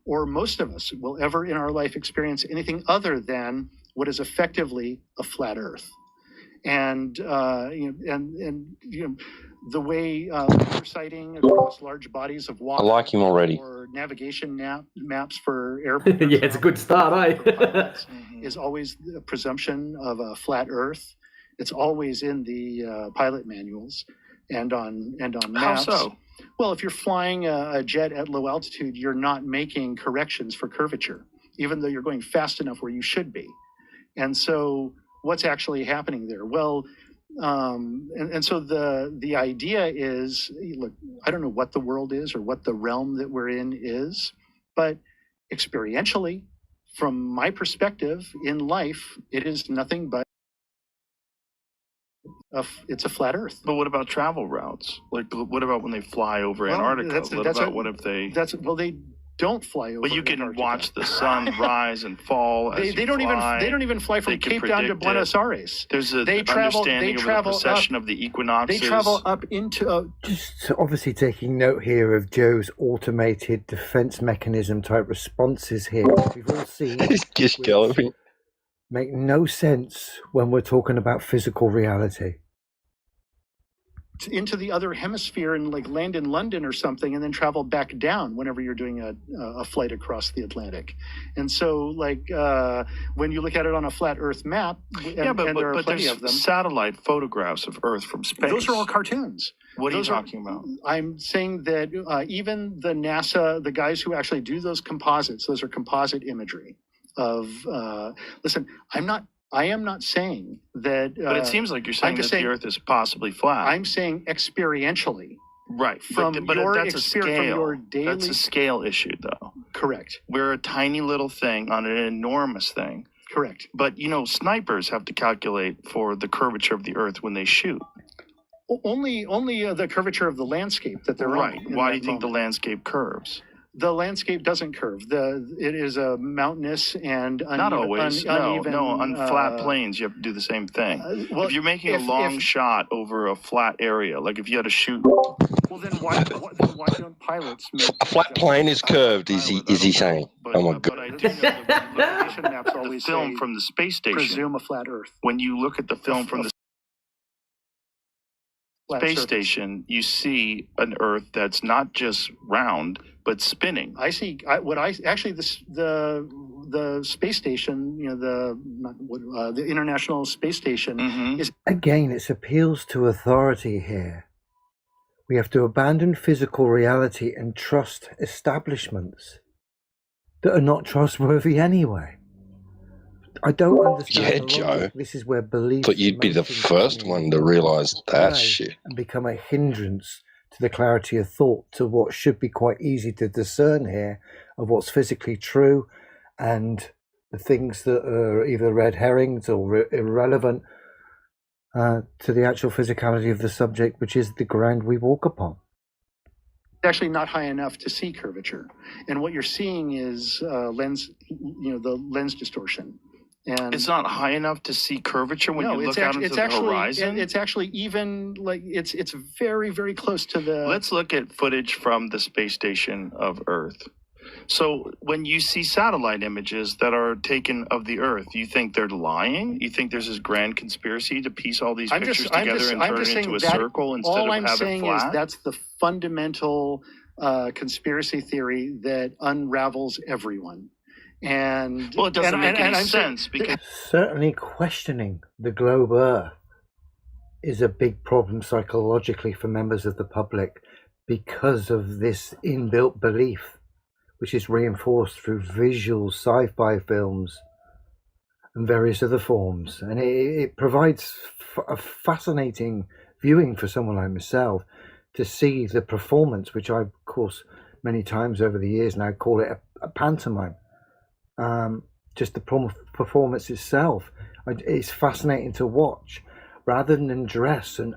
or most of us will ever in our life experience anything other than what is effectively a flat Earth. And the way sighting across large bodies of water. I like him already. Or navigation maps for airplanes. Yeah, it's a good start, eh? Is always a presumption of a flat Earth. It's always in the pilot manuals and on maps. How so? Well, if you're flying a jet at low altitude, you're not making corrections for curvature, even though you're going fast enough where you should be. And so what's actually happening there? Well, so the idea is, look, I don't know what the world is or what the realm that we're in is, but experientially, from my perspective in life, it is nothing but it's a flat Earth. But what about travel routes? Like, what about when they fly over Antarctica? What if they? They don't fly over. But you can Antarctica. Watch the sun rise and fall. They don't even fly from Cape down to Buenos Aires. There's an understanding of the precession of the equinoxes. They travel up into. Just obviously taking note here of Joe's automated defense mechanism type responses here. We've all seen. Just galloping. Make no sense when we're talking about physical reality. Into the other hemisphere and like land in London or something, and then travel back down whenever you're doing a flight across the Atlantic. And so, like when you look at it on a flat Earth map, and there are plenty of them. Satellite photographs of Earth from space. Those are all cartoons. What are you talking about? I'm saying that even the NASA, the guys who actually do those composites, those are composite imagery of. Listen, I am not saying that. But it seems like you're saying that the Earth is possibly flat. I'm saying experientially. Right. But that's a scale. That's a scale issue, though. Correct. We're a tiny little thing on an enormous thing. Correct. But, snipers have to calculate for the curvature of the Earth when they shoot. Only the curvature of the landscape that they're right. on. Why do you think the landscape curves? The landscape doesn't curve. It is a mountainous and not always. uneven. No. On flat plains, you have to do the same thing. If you're making a long shot over a flat area, like if you had to shoot. Well, then why don't pilots make a flat plane is curved? Is he saying? But, oh my but I do know that when you look at maps always the film from the space station. Presume a flat Earth. When you look at the film from the space station, you see an Earth that's not just round but spinning. I see. The space station, the International Space Station is again. It appeals to authority here. We have to abandon physical reality and trust establishments that are not trustworthy anyway. I don't understand. Yeah, Joe. This is where belief. But you'd be the first one to realise that shit. And become a hindrance to the clarity of thought, to what should be quite easy to discern here of what's physically true and the things that are either red herrings or irrelevant to the actual physicality of the subject, which is the ground we walk upon. Actually not high enough to see curvature. And what you're seeing is the lens distortion. And it's not high enough to see curvature when you look out into the horizon? It's actually even, like, it's very, very close to the... Let's look at footage from the space station of Earth. So when you see satellite images that are taken of the Earth, you think they're lying? You think there's this grand conspiracy to piece all these pictures together and turn it into a circle instead of have it flat? All I'm saying is that's the fundamental conspiracy theory that unravels everyone. And well, it doesn't make any sense because certainly questioning the globe Earth is a big problem psychologically for members of the public because of this inbuilt belief, which is reinforced through visual sci-fi films and various other forms. And it provides a fascinating viewing for someone like myself to see the performance, which I, of course, many times over the years now call it a pantomime. Just the performance itself. It's fascinating to watch. Rather than address and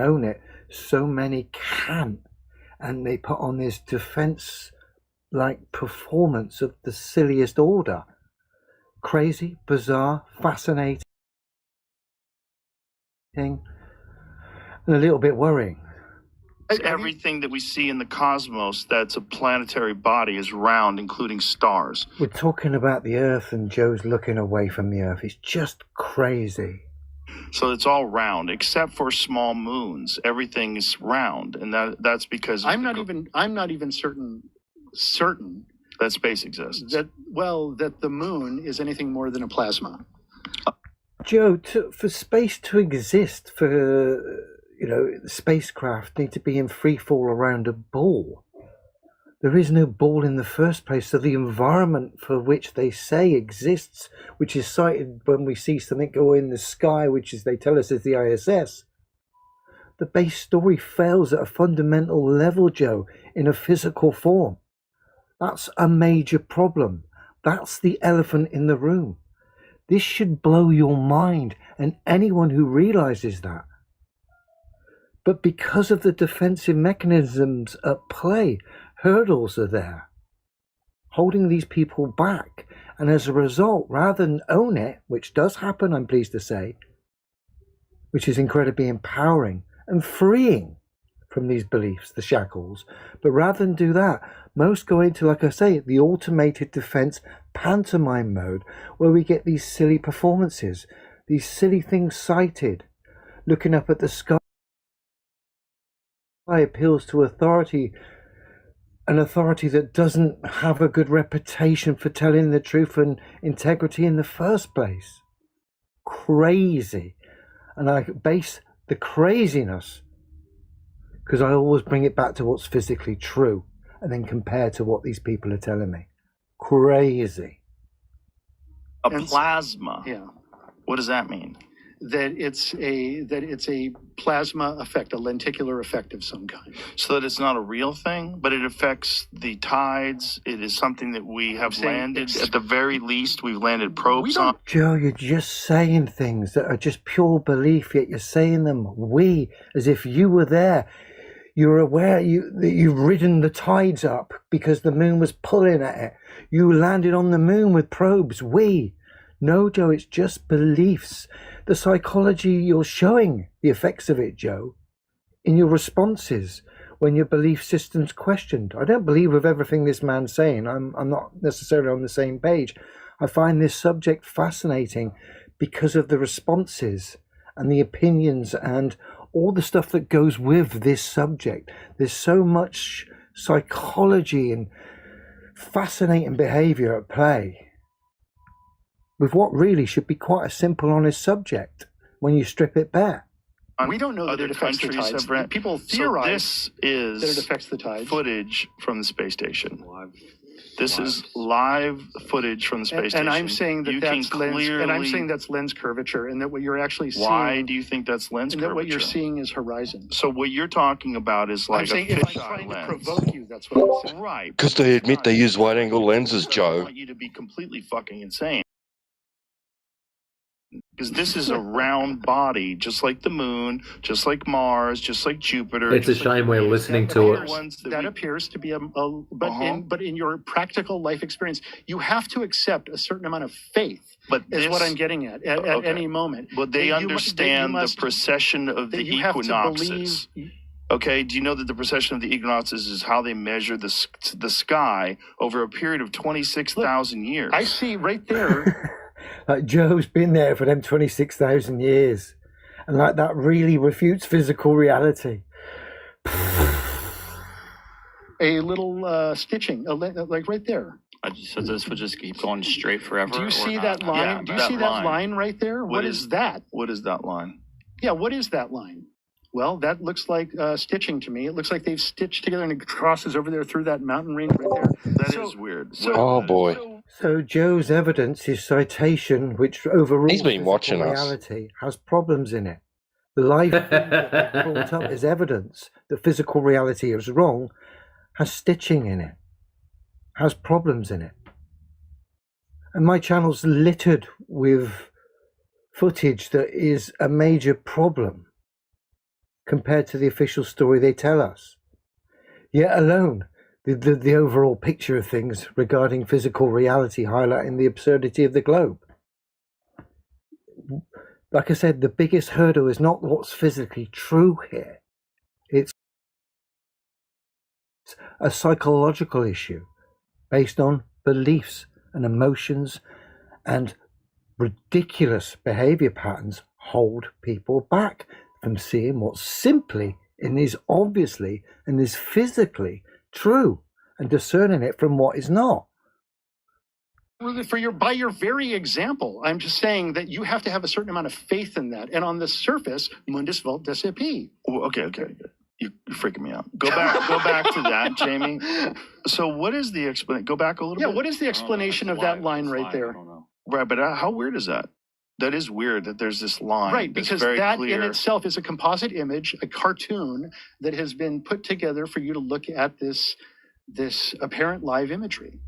own it, so many can't. And they put on this defense-like performance of the silliest order. Crazy, bizarre, fascinating, and a little bit worrying. Everything that we see in the cosmos that's a planetary body is round, including stars. We're talking about the Earth and Joe's looking away from the Earth. It's just crazy. So it's all round, except for small moons. Everything is round, and that's because I'm not even certain that space exists. That the moon is anything more than a plasma. Joe, for space to exist, for spacecraft need to be in free fall around a ball. There is no ball in the first place, so the environment for which they say exists, which is cited when we see something go in the sky, which is they tell us is the ISS, the base story fails at a fundamental level, Joe, in a physical form. That's a major problem. That's the elephant in the room. This should blow your mind, and anyone who realizes that. But because of the defensive mechanisms at play, hurdles are there, holding these people back. And as a result, rather than own it, which does happen, I'm pleased to say, which is incredibly empowering and freeing from these beliefs, the shackles, but rather than do that, most go into, like I say, the automated defense pantomime mode, where we get these silly performances, these silly things cited, looking up at the sky appeals to authority, an authority that doesn't have a good reputation for telling the truth and integrity in the first place. Crazy. And I base the craziness, because I always bring it back to what's physically true and then compare to what these people are telling me. Crazy. A plasma. Yeah. What does that mean? That it's a plasma effect, a lenticular effect of some kind. So that it's not a real thing, but it affects the tides. It is something that we have landed. At the very least, we've landed probes on. Joe, you're just saying things that are just pure belief, yet you're saying them as if you were there. You're aware that you've ridden the tides up because the moon was pulling at it. You landed on the moon with probes. No, Joe, it's just beliefs. The psychology, you're showing the effects of it, Joe, in your responses when your belief system's questioned. I don't believe with everything this man's saying. I'm not necessarily on the same page. I find this subject fascinating because of the responses and the opinions and all the stuff that goes with this subject. There's so much psychology and fascinating behavior at play with what really should be quite a simple, honest subject when you strip it bare. We don't know that it affects the tides. People theorize that it affects the tides. Footage from the space station. This is live footage from the space station. And I'm saying that's lens curvature, and that what you're actually seeing. Why do you think that's lens curvature? And that what you're seeing is horizon. So what you're talking about is like a fisheye lens. If I'm trying to provoke you, that's what I'm saying. Right. Because they admit they use wide-angle lenses, Joe. I want you to be completely fucking insane. Because this is a round body, just like the moon, just like Mars, just like Jupiter. It's a shame we're listening to it. That appears to be but in your practical life experience, you have to accept a certain amount of faith. Is what I'm getting at any moment. But they understand the precession of the equinoxes. Okay, do you know that the precession of the equinoxes is how they measure the sky over a period of 26,000 years? I see right there. Like Joe's been there for them 26,000 years. And like that really refutes physical reality. A little stitching, like right there. So this would just keep going straight forever? Do you see that line? Yeah, Do you see that line right there? What is that? What is that line? Yeah, what is that line? Well, that looks like stitching to me. It looks like they've stitched together and it crosses over there through that mountain range right there. That is weird. Oh boy. So Joe's evidence, his citation, which overrules He's been watching us. reality, has problems in it. The live feed that they brought up as evidence that physical reality is wrong has stitching in it, has problems in it. And my channel's littered with footage that is a major problem compared to the official story they tell us. Yet alone, the overall picture of things regarding physical reality highlighting the absurdity of the globe. Like I said, the biggest hurdle is not what's physically true here. It's a psychological issue based on beliefs and emotions, and ridiculous behavior patterns hold people back from seeing what's simply and is obviously and is physically true and discerning it from what is not. By your very example, I'm just saying that you have to have a certain amount of faith in that. And on the surface, mundus vult decepi. Okay. You're freaking me out. Go back to that, Jamie. So what is the explanation? Go back a little bit. Yeah, what is the explanation of that line right there? Right, but how weird is that? That is weird that there's this line. Right, because that in itself is a composite image, a cartoon that has been put together for you to look at this apparent live imagery.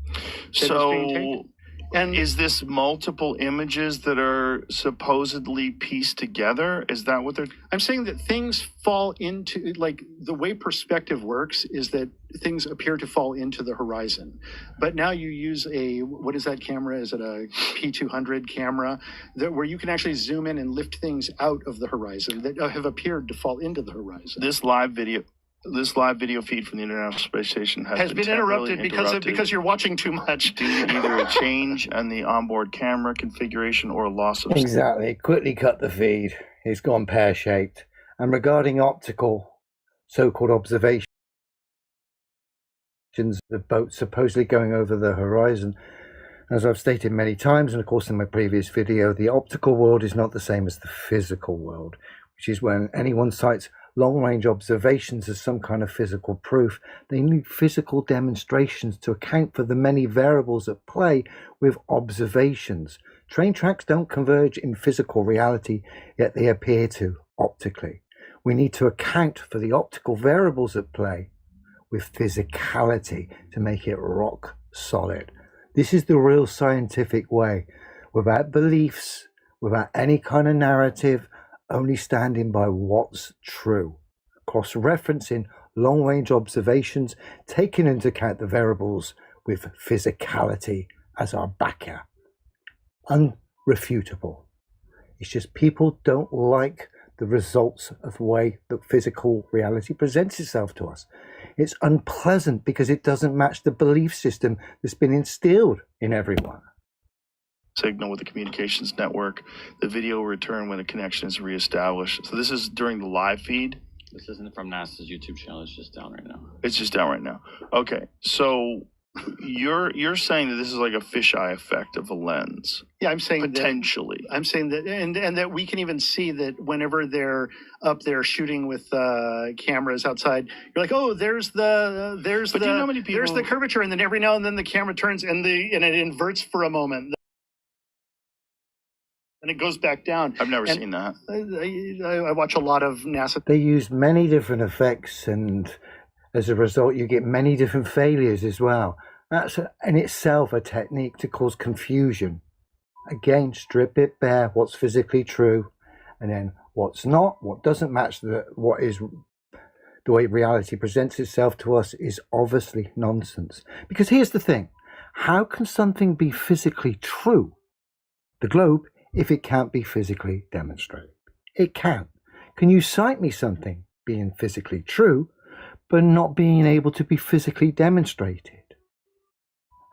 So and is this multiple images that are supposedly pieced together? Is that what they're... I'm saying that things fall into, like, the way perspective works is that things appear to fall into the horizon. But now you use what is that camera? Is it a P200 camera? Where you can actually zoom in and lift things out of the horizon that have appeared to fall into the horizon. This live video feed from the International Space Station has been interrupted because you're watching too much. Due to either a change in the onboard camera configuration or a loss of... Exactly. Quickly cut the feed. It's gone pear-shaped. And regarding optical so-called observations, the boat supposedly going over the horizon, as I've stated many times, and of course in my previous video, the optical world is not the same as the physical world, which is when anyone cites long-range observations as some kind of physical proof. They need physical demonstrations to account for the many variables at play with observations. Train tracks don't converge in physical reality, yet they appear to optically. We need to account for the optical variables at play with physicality to make it rock solid. This is the real scientific way, without beliefs, without any kind of narrative, only standing by what's true, cross-referencing long-range observations, taking into account the variables with physicality as our backer. Unrefutable. It's just people don't like the results of the way that physical reality presents itself to us. It's unpleasant because it doesn't match the belief system that's been instilled in everyone. Signal with the communications network. The video will return when a connection is reestablished. So this is during the live feed? This isn't from NASA's YouTube channel. It's just down right now. It's just down right now. Okay, so you're saying that this is like a fisheye effect of a lens. Yeah, I'm saying potentially. I'm saying that, and that we can even see that whenever they're up there shooting with cameras outside, you're like, oh, there's the curvature, and then every now and then the camera turns and it inverts for a moment. And it goes back down. I've never seen that. I watch a lot of NASA. They use many different effects, and as a result, you get many different failures as well. That's in itself a technique to cause confusion. Again, strip it bare, what's physically true, and then what's not, what doesn't match what is the way reality presents itself to us is obviously nonsense. Because here's the thing, how can something be physically true, the globe, if it can't be physically demonstrated? It can. Can you cite me something being physically true, but not being able to be physically demonstrated.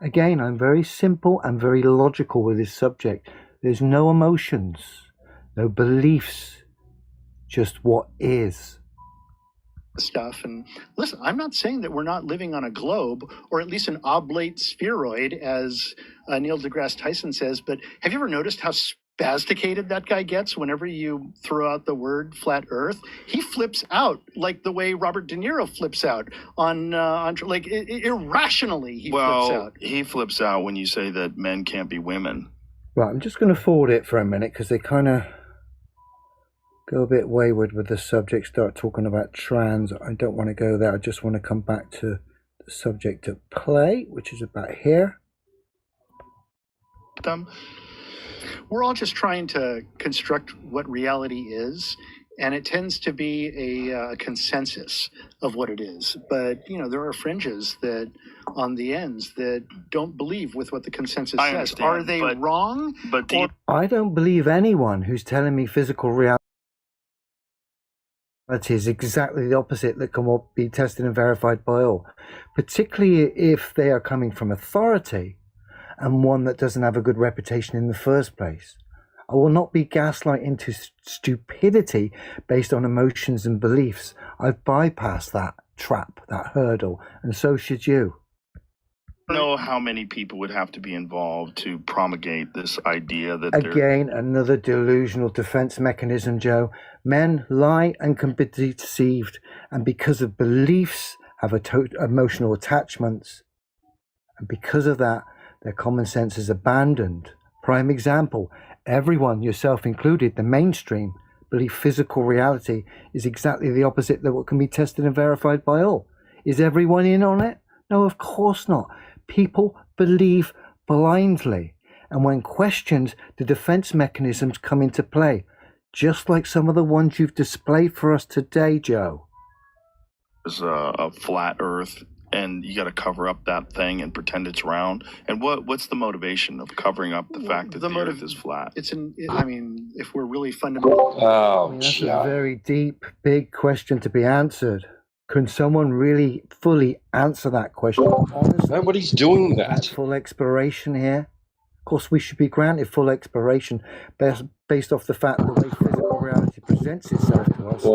Again, I'm very simple and very logical with this subject. There's no emotions, no beliefs, just what is. Stuff. And listen, I'm not saying that we're not living on a globe, or at least an oblate spheroid, as Neil deGrasse Tyson says, but have you ever noticed how spasticated that guy gets whenever you throw out the word flat earth? He flips out like the way Robert De Niro flips out on like irrationally he flips out. He flips out when you say that men can't be women. Right, I'm just going to forward it for a minute because they kind of go a bit wayward with the subject, start talking about trans. I don't want to go there. I just want to come back to the subject of play, which is about here. We're all just trying to construct what reality is, and it tends to be a consensus of what it is. But, you know, there are fringes that on the ends that don't believe with what the consensus says. Are they wrong? But I don't believe anyone who's telling me physical reality is exactly the opposite that can be tested and verified by all, particularly if they are coming from authority and one that doesn't have a good reputation in the first place. I will not be gaslighted into stupidity based on emotions and beliefs. I've bypassed that trap, that hurdle, and so should you. I don't know how many people would have to be involved to promulgate this idea that Again, another delusional defense mechanism, Joe. Men lie and can be deceived, and because of beliefs have emotional attachments, and because of that, their common sense is abandoned. Prime example, everyone, yourself included, the mainstream, believe physical reality is exactly the opposite of what can be tested and verified by all. Is everyone in on it? No, of course not. People believe blindly, and when questioned, the defense mechanisms come into play, just like some of the ones you've displayed for us today, Joe. there's a flat Earth, and you got to cover up that thing and pretend it's round. And what's the motivation of covering up the fact that the Earth is flat? I mean, if we're really fundamental. That's a very deep, big question to be answered. Can someone really fully answer that question? Honestly, nobody's doing that. Full exploration here. Of course, we should be granted full exploration based off the fact the way physical reality presents itself to us,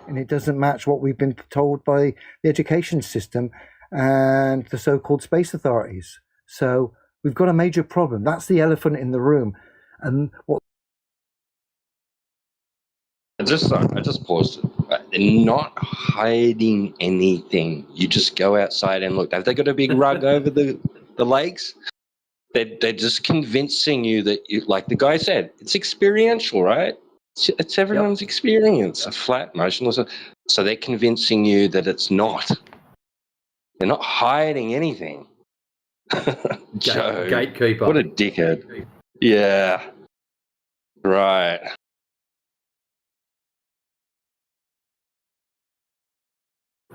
and it doesn't match what we've been told by the education system and the so-called space authorities. So we've got a major problem. That's the elephant in the room. And what? I just paused. They're not hiding anything. You just go outside and look. Have they got a big rug over the lakes? They're just convincing you that, like the guy said, it's experiential, right? It's everyone's experience, a flat, motionless. So they're convincing you that it's not. They're not hiding anything. Joe, gatekeeper. What a dickhead. Yeah. Right.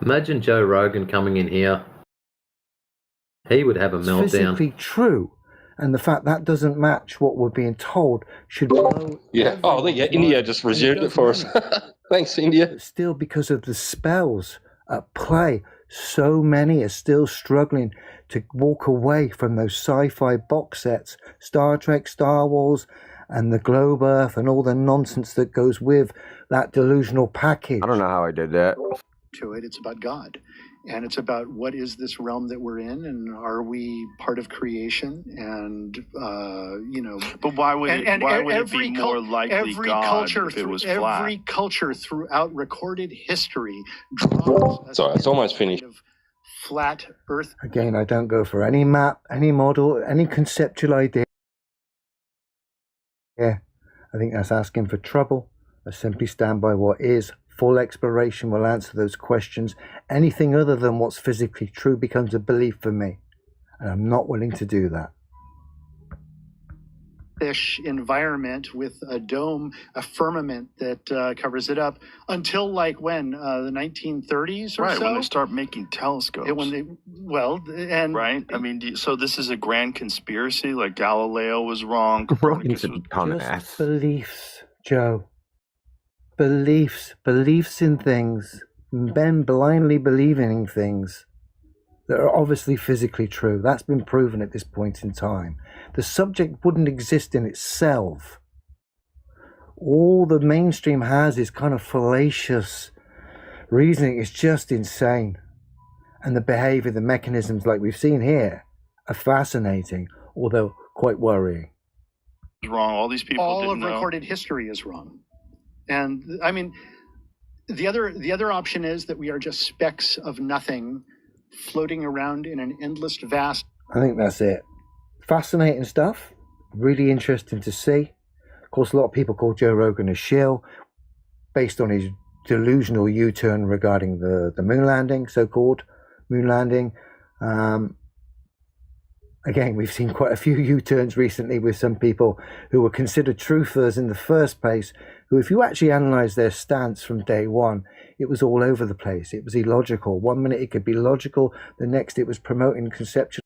Imagine Joe Rogan coming in here. He would have a meltdown. It's physically true. And the fact that doesn't match what we're being told should blow. Yeah. Oh, yeah. India just resumed it for us. Thanks, India. But still, because of the spells at play, so many are still struggling to walk away from those sci-fi box sets, Star Trek, Star Wars, and the Globe Earth, and all the nonsense that goes with that delusional package. I don't know how I did that. To it, it's about God, and it's about what is this realm that we're in, and are we part of creation? And But why would it be more likely God if it was flat? Every culture throughout recorded history draws Sorry, it's almost finished. Flat Earth. Again, I don't go for any map, any model, any conceptual idea. Yeah, I think that's asking for trouble. I simply stand by what is. Full exploration will answer those questions. Anything other than what's physically true becomes a belief for me, and I'm not willing to do that. Fish environment with a dome, a firmament that covers it up until like when the 1930s or so. Right, when they start making telescopes. Right. I mean, so this is a grand conspiracy. Like Galileo was wrong. Just beliefs, Joe. Beliefs in things. men blindly believing things that are obviously physically true. That's been proven at this point in time. The subject wouldn't exist in itself. All the mainstream has is kind of fallacious reasoning. It's just insane. And the behavior, the mechanisms like we've seen here are fascinating, although quite worrying. Wrong. All these people All of didn't know. recorded history is wrong. And I mean, the other option is that we are just specks of nothing floating around in an endless vast. I think that's it. Fascinating stuff. Really interesting to see. Of course, a lot of people call Joe Rogan a shill based on his delusional U-turn regarding the moon landing, so-called moon landing. Again, we've seen quite a few U-turns recently with some people who were considered truthers in the first place, who, if you actually analyze their stance from day one, it was all over the place. It was illogical. One minute it could be logical, the next it was promoting conceptual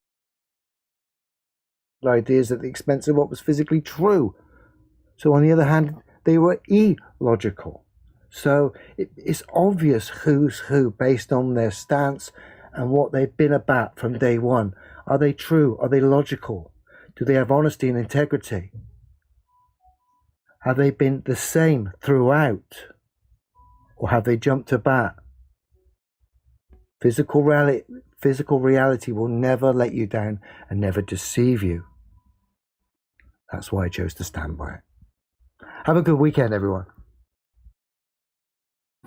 ideas at the expense of what was physically true. So on the other hand, they were illogical. So it's obvious who's who based on their stance and what they've been about from day one. Are they true? Are they logical? Do they have honesty and integrity? Have they been the same throughout? Or have they jumped about? Physical reality will never let you down and never deceive you. That's why I chose to stand by it. Have a good weekend, everyone.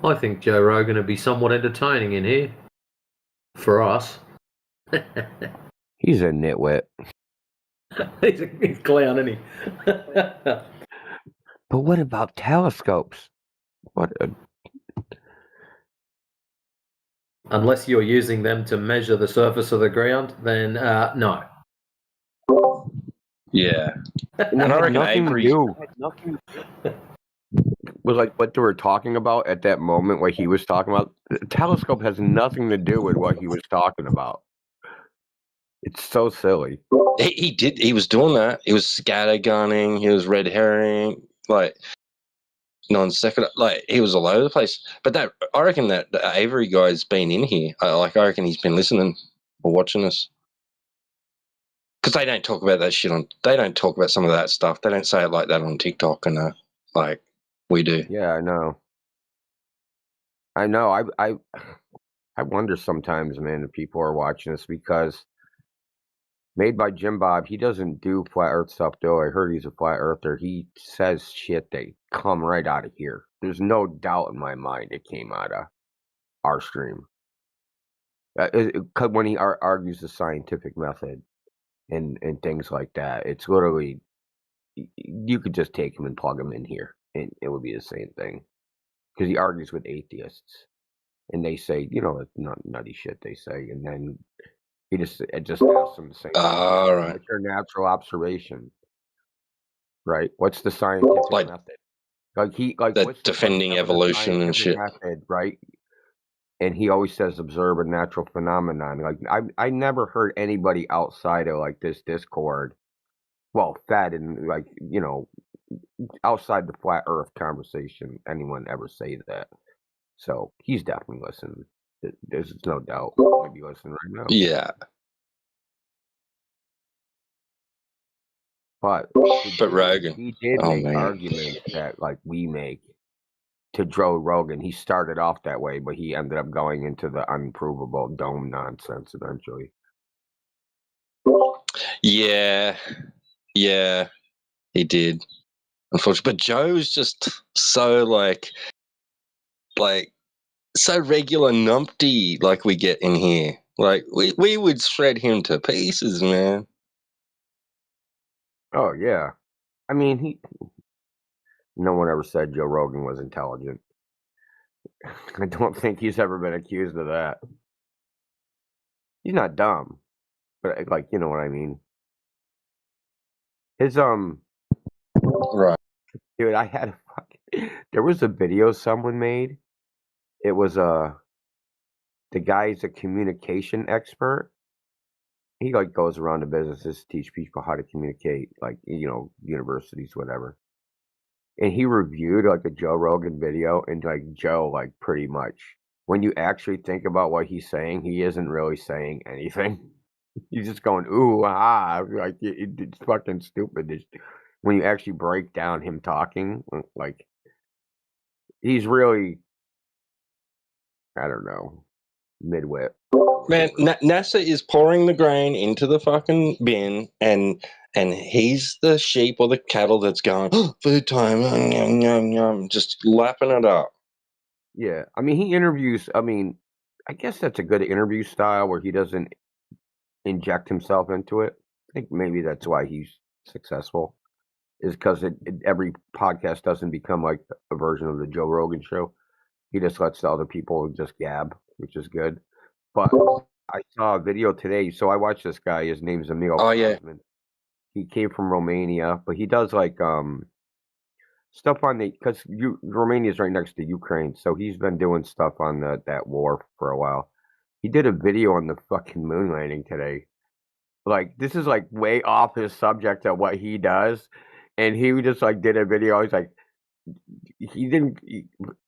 I think Joe Rogan would be somewhat entertaining in here. For us. He's a nitwit. He's a clown, isn't he? But what about telescopes? Unless you're using them to measure the surface of the ground, then no. Yeah. And it had nothing to do. Was like what they were talking about at that moment, what he was talking about. The telescope has nothing to do with what he was talking about. It's so silly. He was doing that. He was scattergunning. He was red herring, like non-sequitur. Like he was all over the place. But I reckon that the Avery guy's been in here. I reckon he's been listening or watching us. Because they don't talk about that shit they don't talk about some of that stuff. They don't say it like that on TikTok and like we do. Yeah, I know. I wonder sometimes, man, if people are watching this because made by Jim Bob, he doesn't do flat Earth stuff though. I heard he's a flat earther. He says shit that come right out of here. There's no doubt in my mind it came out of our stream. When he argues the scientific method and things like that, it's literally you could just take him and plug him in here, and it would be the same thing. Because he argues with atheists, and they say, it's not nutty shit they say, and then it just asks them the same thing. Right. What's your natural observation? Right? What's the scientific method? What's defending evolution and shit. Method, right? And he always says observe a natural phenomenon. Like I never heard anybody outside of like this Discord, fed and outside the flat Earth conversation, anyone ever say that. So he's definitely listening. There's no doubt. He might be listening right now. Yeah. But Rogan, he did make arguments that like we make to Joe Rogan. He started off that way, but he ended up going into the unprovable dome nonsense eventually. Yeah, he did. Unfortunately, but Joe's just so like so regular numpty like we get in here. Like we would shred him to pieces, man. Oh yeah, I mean no one ever said Joe Rogan was intelligent. I don't think he's ever been accused of that. He's not dumb, but like you know what I mean. His right, dude. There was a video someone made. It was the guy's a communication expert. He like goes around to businesses to teach people how to communicate, like universities, whatever. And he reviewed like a Joe Rogan video, and like Joe like pretty much when you actually think about what he's saying, he isn't really saying anything. He's just going, ooh, ah, like, it's fucking stupid. When you actually break down him talking, like, he's really, I don't know, midwit. Man, NASA is pouring the grain into the fucking bin, and he's the sheep or the cattle that's going, oh, food time, yum, yum, yum, just lapping it up. Yeah, I mean, he interviews, I mean, I guess that's a good interview style where he doesn't inject himself into it. I think maybe that's why he's successful, is because every podcast doesn't become like a version of the Joe Rogan show. He just lets the other people just gab, which is good. But I saw a video today, so I watched this guy. His name's Emil Cosman. He came from Romania, but he does like stuff on because Romania is right next to Ukraine, so he's been doing stuff on that war for a while. He did a video on the fucking moon landing today. Like, this is like way off his subject of what he does, and he just like did a video. He's like,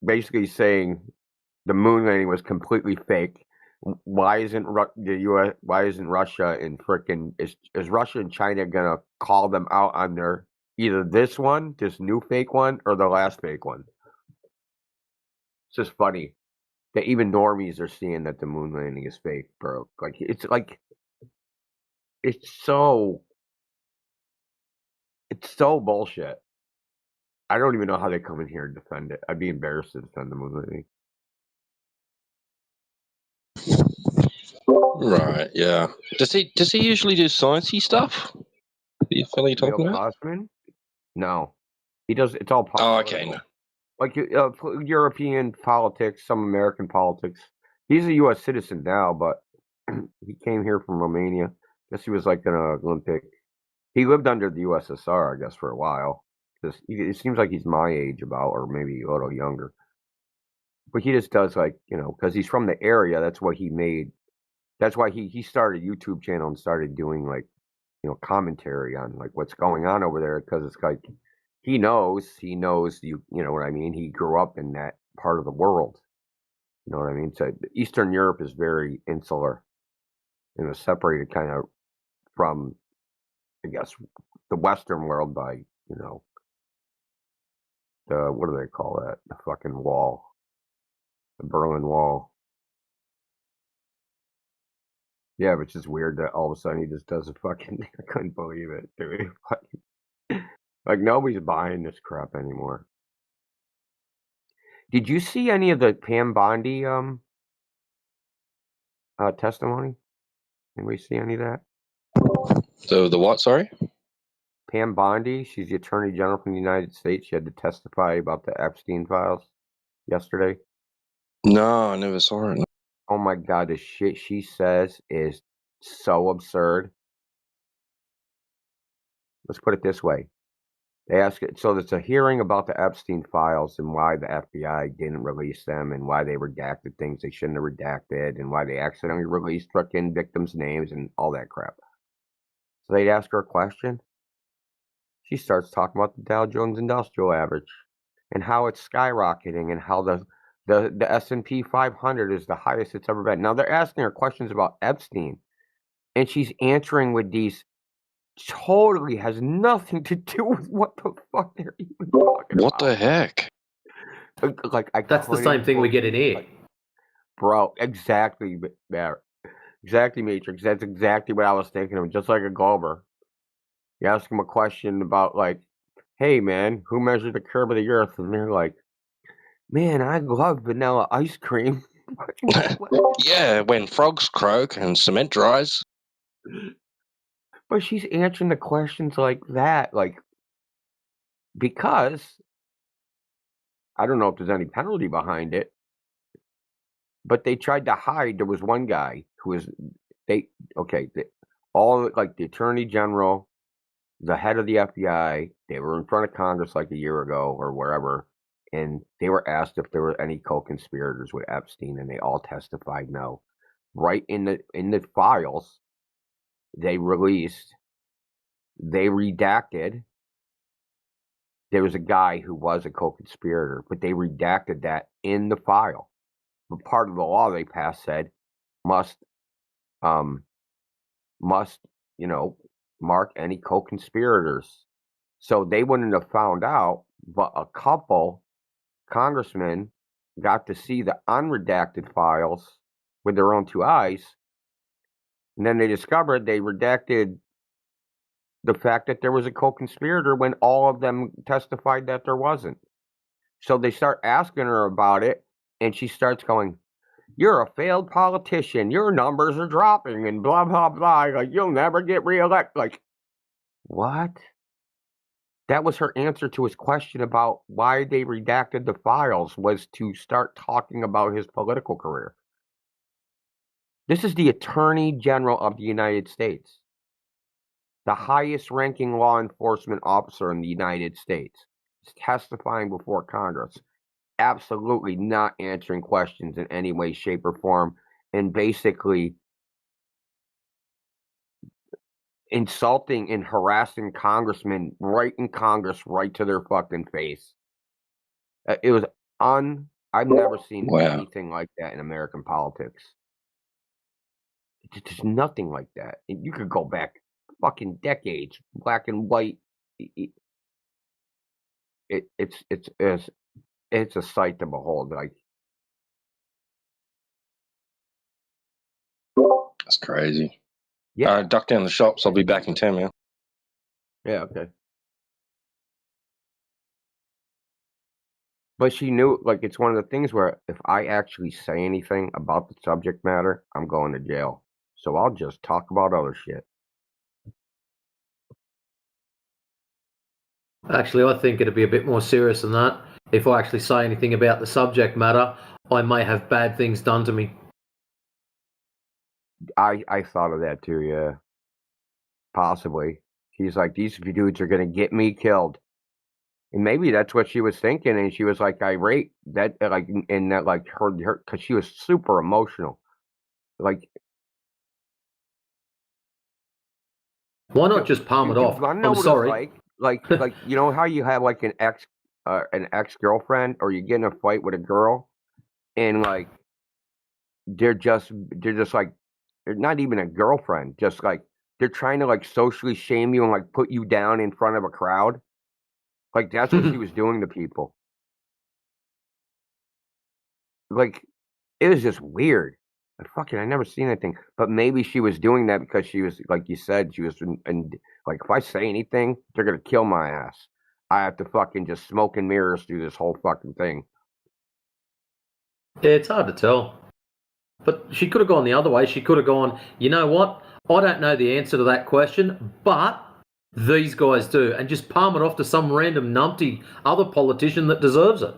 basically saying the moon landing was completely fake. Why isn't the U.S. Why isn't Russia and frickin' is Russia and China gonna call them out on their either this new fake one, or the last fake one? It's just funny that even normies are seeing that the moon landing is fake, bro. It's so bullshit. I don't even know how they come in here and defend it. I'd be embarrassed to defend the moon landing. Right, yeah. Does he usually do sciencey stuff? The fellow you're talking about? Cosman? No. He does, it's all political. Oh, okay. No. Like European politics, some American politics. He's a U.S. citizen now, but he came here from Romania. Guess he was like an Olympic. He lived under the USSR, I guess, for a while. It seems like he's my age about, or maybe a little younger. But he just does like, because he's from the area. That's what he made. That's why he started a YouTube channel and started doing like, commentary on like what's going on over there. Because it's like he knows you know what I mean. He grew up in that part of the world. You know what I mean? So Eastern Europe is very insular, separated kind of from, I guess, the Western world by, what do they call that? The fucking wall. The Berlin Wall. Yeah, which is weird that all of a sudden he just does a fucking, I couldn't believe it, dude. Like, nobody's buying this crap anymore. Did you see any of the Pam Bondi testimony? Anybody see any of that? So the what, sorry? Pam Bondi, she's the Attorney General from the United States. She had to testify about the Epstein files yesterday. No, I never saw it. Oh my God, the shit she says is so absurd. Let's put it this way. They ask it, so there's a hearing about the Epstein files and why the FBI didn't release them and why they redacted things they shouldn't have redacted and why they accidentally released fucking victims' names and all that crap. So they'd ask her a question. She starts talking about the Dow Jones Industrial Average and how it's skyrocketing and how the S&P 500 is the highest it's ever been. Now they're asking her questions about Epstein, and she's answering with these totally has nothing to do with what the fuck they're even talking about. What the heck? Like that's the same thing we get in here, bro. Exactly, exactly, Matrix. That's exactly what I was thinking of. Just like a Glober, you ask them a question about like, "Hey, man, who measured the curve of the Earth?" And they're like, "Man, I love vanilla ice cream." Yeah, when frogs croak and cement dries. But she's answering the questions like that, like, because I don't know if there's any penalty behind it, but they tried to hide. There was one guy who was all like the Attorney General, the head of the FBI. They were in front of Congress like a year ago or wherever, and they were asked if there were any co-conspirators with Epstein, and they all testified no. Right in the files, they redacted. There was a guy who was a co-conspirator, but they redacted that in the file. but part of the law they passed said must mark any co-conspirators. So they wouldn't have found out, but a couple congressmen got to see the unredacted files with their own 2 eyes, and then they discovered they redacted the fact that there was a co-conspirator when all of them testified that there wasn't. So they start asking her about it, and she starts going, "You're a failed politician. Your numbers are dropping, and blah, blah, blah. Like, you'll never get reelected." Like, what? That was her answer to his question about why they redacted the files, was to start talking about his political career. This is the Attorney General of the United States, the highest ranking law enforcement officer in the United States, is testifying before Congress, absolutely not answering questions in any way, shape, or form, and basically insulting and harassing congressmen right in Congress, right to their fucking face. It was I've never seen anything like that in American politics. There's nothing like that. And you could go back fucking decades, black and white. It's a sight to behold. Like, That's crazy. yeah, Duck down the shops. I'll be back in 10 minutes. yeah, okay. But she knew, like, it's one of the things where if I actually say anything about the subject matter, I'm going to jail. So I'll just talk about other shit. Actually, I think it'd be a bit more serious than that. If I actually say anything about the subject matter, I may have bad things done to me. I thought of that too, yeah. Possibly. She's like, these dudes are going to get me killed. And maybe that's what she was thinking, and she was like irate that, like, and that, like, her, because she was super emotional. Like, why not just palm it off? I'm sorry. Like, you know how you have like an ex-girlfriend, or you get in a fight with a girl, and like they're just like, they're not even a girlfriend, just like they're trying to like socially shame you and like put you down in front of a crowd. Like, that's what she was doing to people. Like, it was just weird. I never seen anything. But maybe she was doing that because she was, like you said, she was, and like, if I say anything, they're gonna kill my ass. I have to fucking just smoke and mirrors through this whole fucking thing. Yeah, it's hard to tell. But she could have gone the other way. She could have gone, you know what? I don't know the answer to that question, but these guys do. And just palm it off to some random numpty other politician that deserves it.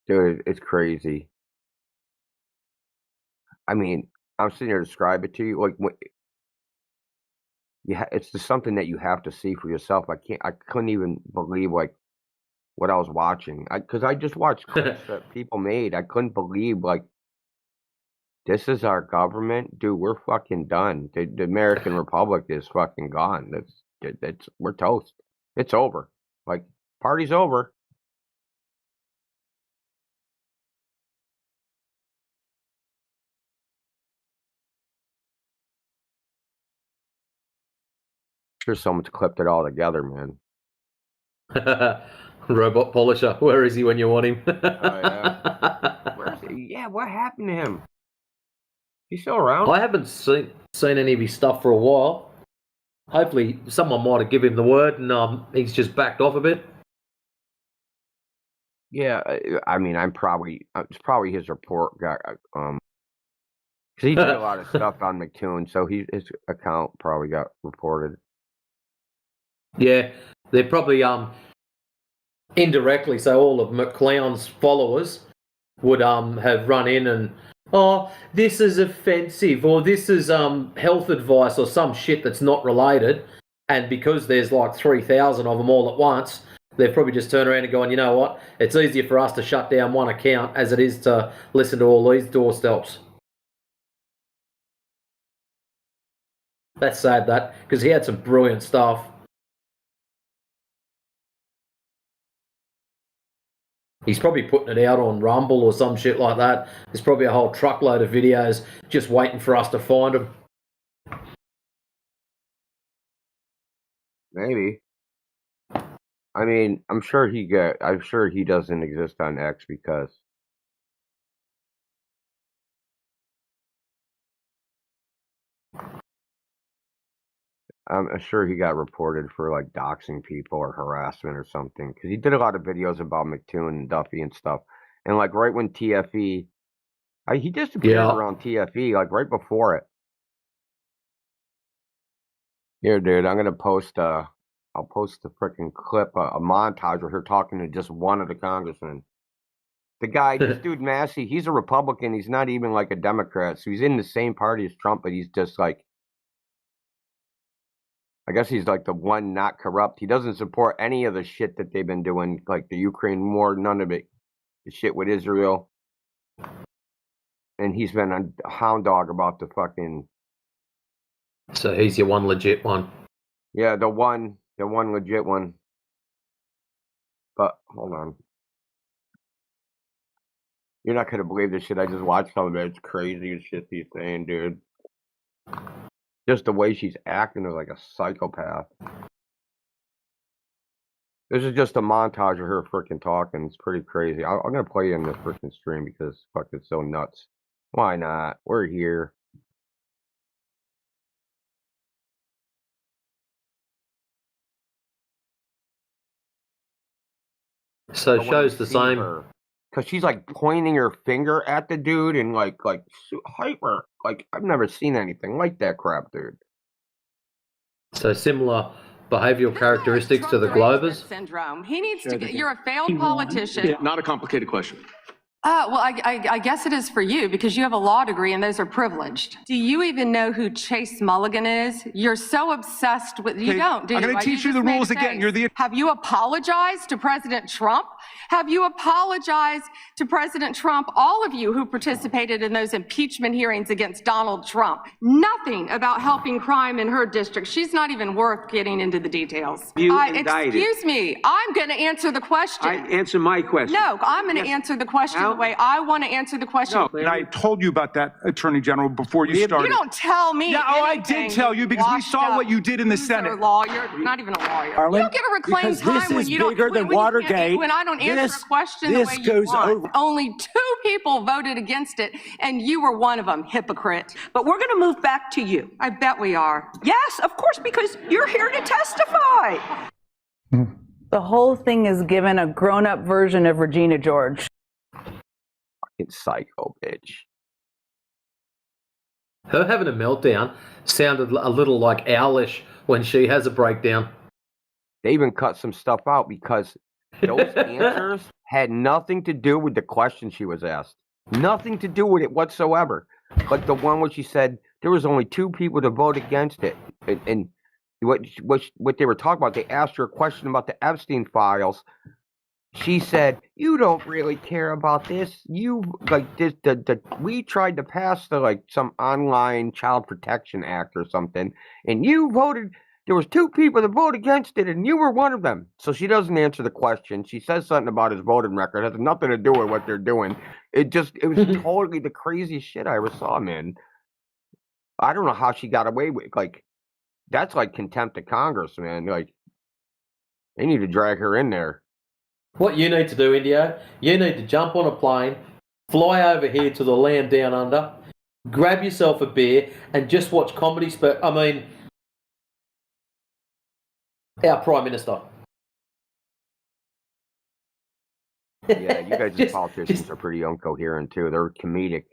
Dude, it's crazy. I mean, I'm sitting here to describe it to you. Like, it's just something that you have to see for yourself. I couldn't even believe, like, what I was watching. Because I just watched clips that people made. I couldn't believe, like, this is our government? Dude, we're fucking done. The American Republic is fucking gone. We're toast. It's over. Like, party's over. Sure someone's clipped it all together, man. Robot polisher. Where is he when you want him? Oh, yeah. Where's he? Yeah, what happened to him? He's still around? I haven't seen any of his stuff for a while. Hopefully someone might have given him the word and he's just backed off a bit. Yeah, I mean, it's probably his report got, because he did a lot of stuff on McToon, so his account probably got reported. Yeah, they're probably indirectly, so all of McClown's followers would have run in and, oh, this is offensive, or this is health advice, or some shit that's not related. And because there's like 3,000 of them all at once, they've probably just turned around and gone, you know what, it's easier for us to shut down one account as it is to listen to all these doorsteps. That's sad, that, because he had some brilliant stuff. He's probably putting it out on Rumble or some shit like that. There's probably a whole truckload of videos just waiting for us to find him. Maybe. I mean, I'm sure he doesn't exist on X because I'm sure he got reported for like doxing people or harassment or something because he did a lot of videos about McToon and Duffy and stuff. And like right when TFE, he disappeared around TFE, like right before it. Here, dude, I'm gonna post I'll post the freaking clip, a montage of her talking to just one of the congressmen. The guy, this dude Massey, he's a Republican. He's not even like a Democrat, so he's in the same party as Trump, but he's just like, I guess he's like the one not corrupt. He doesn't support any of the shit that they've been doing, like the Ukraine war, none of it. The shit with Israel. And he's been a hound dog about the fucking... So he's your one legit one. Yeah, the one legit one. But, hold on. You're not gonna believe this shit. I just watched some of it. It's crazy as shit he's saying, dude. Just the way she's acting is like a psychopath. This is just a montage of her freaking talking. It's pretty crazy. I'm gonna play you in this freaking stream because fuck, it's so nuts. Why not? We're here. So shows the same. Because she's like pointing her finger at the dude and like hyper. Like I've never seen anything like that crap, dude. So similar behavioral characteristics to the Globers. Syndrome. He needs to get. You're a failed politician. Yeah, not a complicated question. Well, I guess it is for you because you have a law degree and those are privileged. Do you even know who Chase Mulligan is? You're so obsessed with, you don't, do you? I'm going to teach you the rules again. You're the... Have you apologized to President Trump? Have you apologized to President Trump, all of you who participated in those impeachment hearings against Donald Trump? Nothing about helping crime in her district. She's not even worth getting into the details. Excuse me, I'm going to answer the question. Answer my question. No, I'm going to answer the question the way I want to answer the question. No, and I told you about that, Attorney General, before you started. You don't tell me. Yeah, I did tell you because we saw what you did in the Senate. You're a lawyer, not even a lawyer. You don't get to reclaim time when you don't. When I don't answer a question the way you want. Only 2 people voted against it, and you were one of them, hypocrite. But we're going to move back to you. I bet we are. Yes, of course, because you're here to testify. The whole thing is given a grown-up version of Regina George. Fucking psycho bitch. Her having a meltdown sounded a little like Owlish when she has a breakdown. They even cut some stuff out because those answers had nothing to do with the question she was asked. Nothing to do with it whatsoever. Like the one where she said there was only 2 people to vote against it. And what they were talking about, they asked her a question about the Epstein files. She said, "You don't really care about this. You like this. We tried to pass some online child protection act or something, and you voted. There was 2 people that voted against it, and you were one of them." So she doesn't answer the question. She says something about his voting record. It has nothing to do with what they're doing. It was totally the craziest shit I ever saw, man. I don't know how she got away with that's like contempt of Congress, man. Like they need to drag her in there. What you need to do, Indio, you need to jump on a plane, fly over here to the land down under, grab yourself a beer, and just watch comedy. Our Prime Minister. Yeah, you guys as politicians are pretty incoherent too. They're comedic.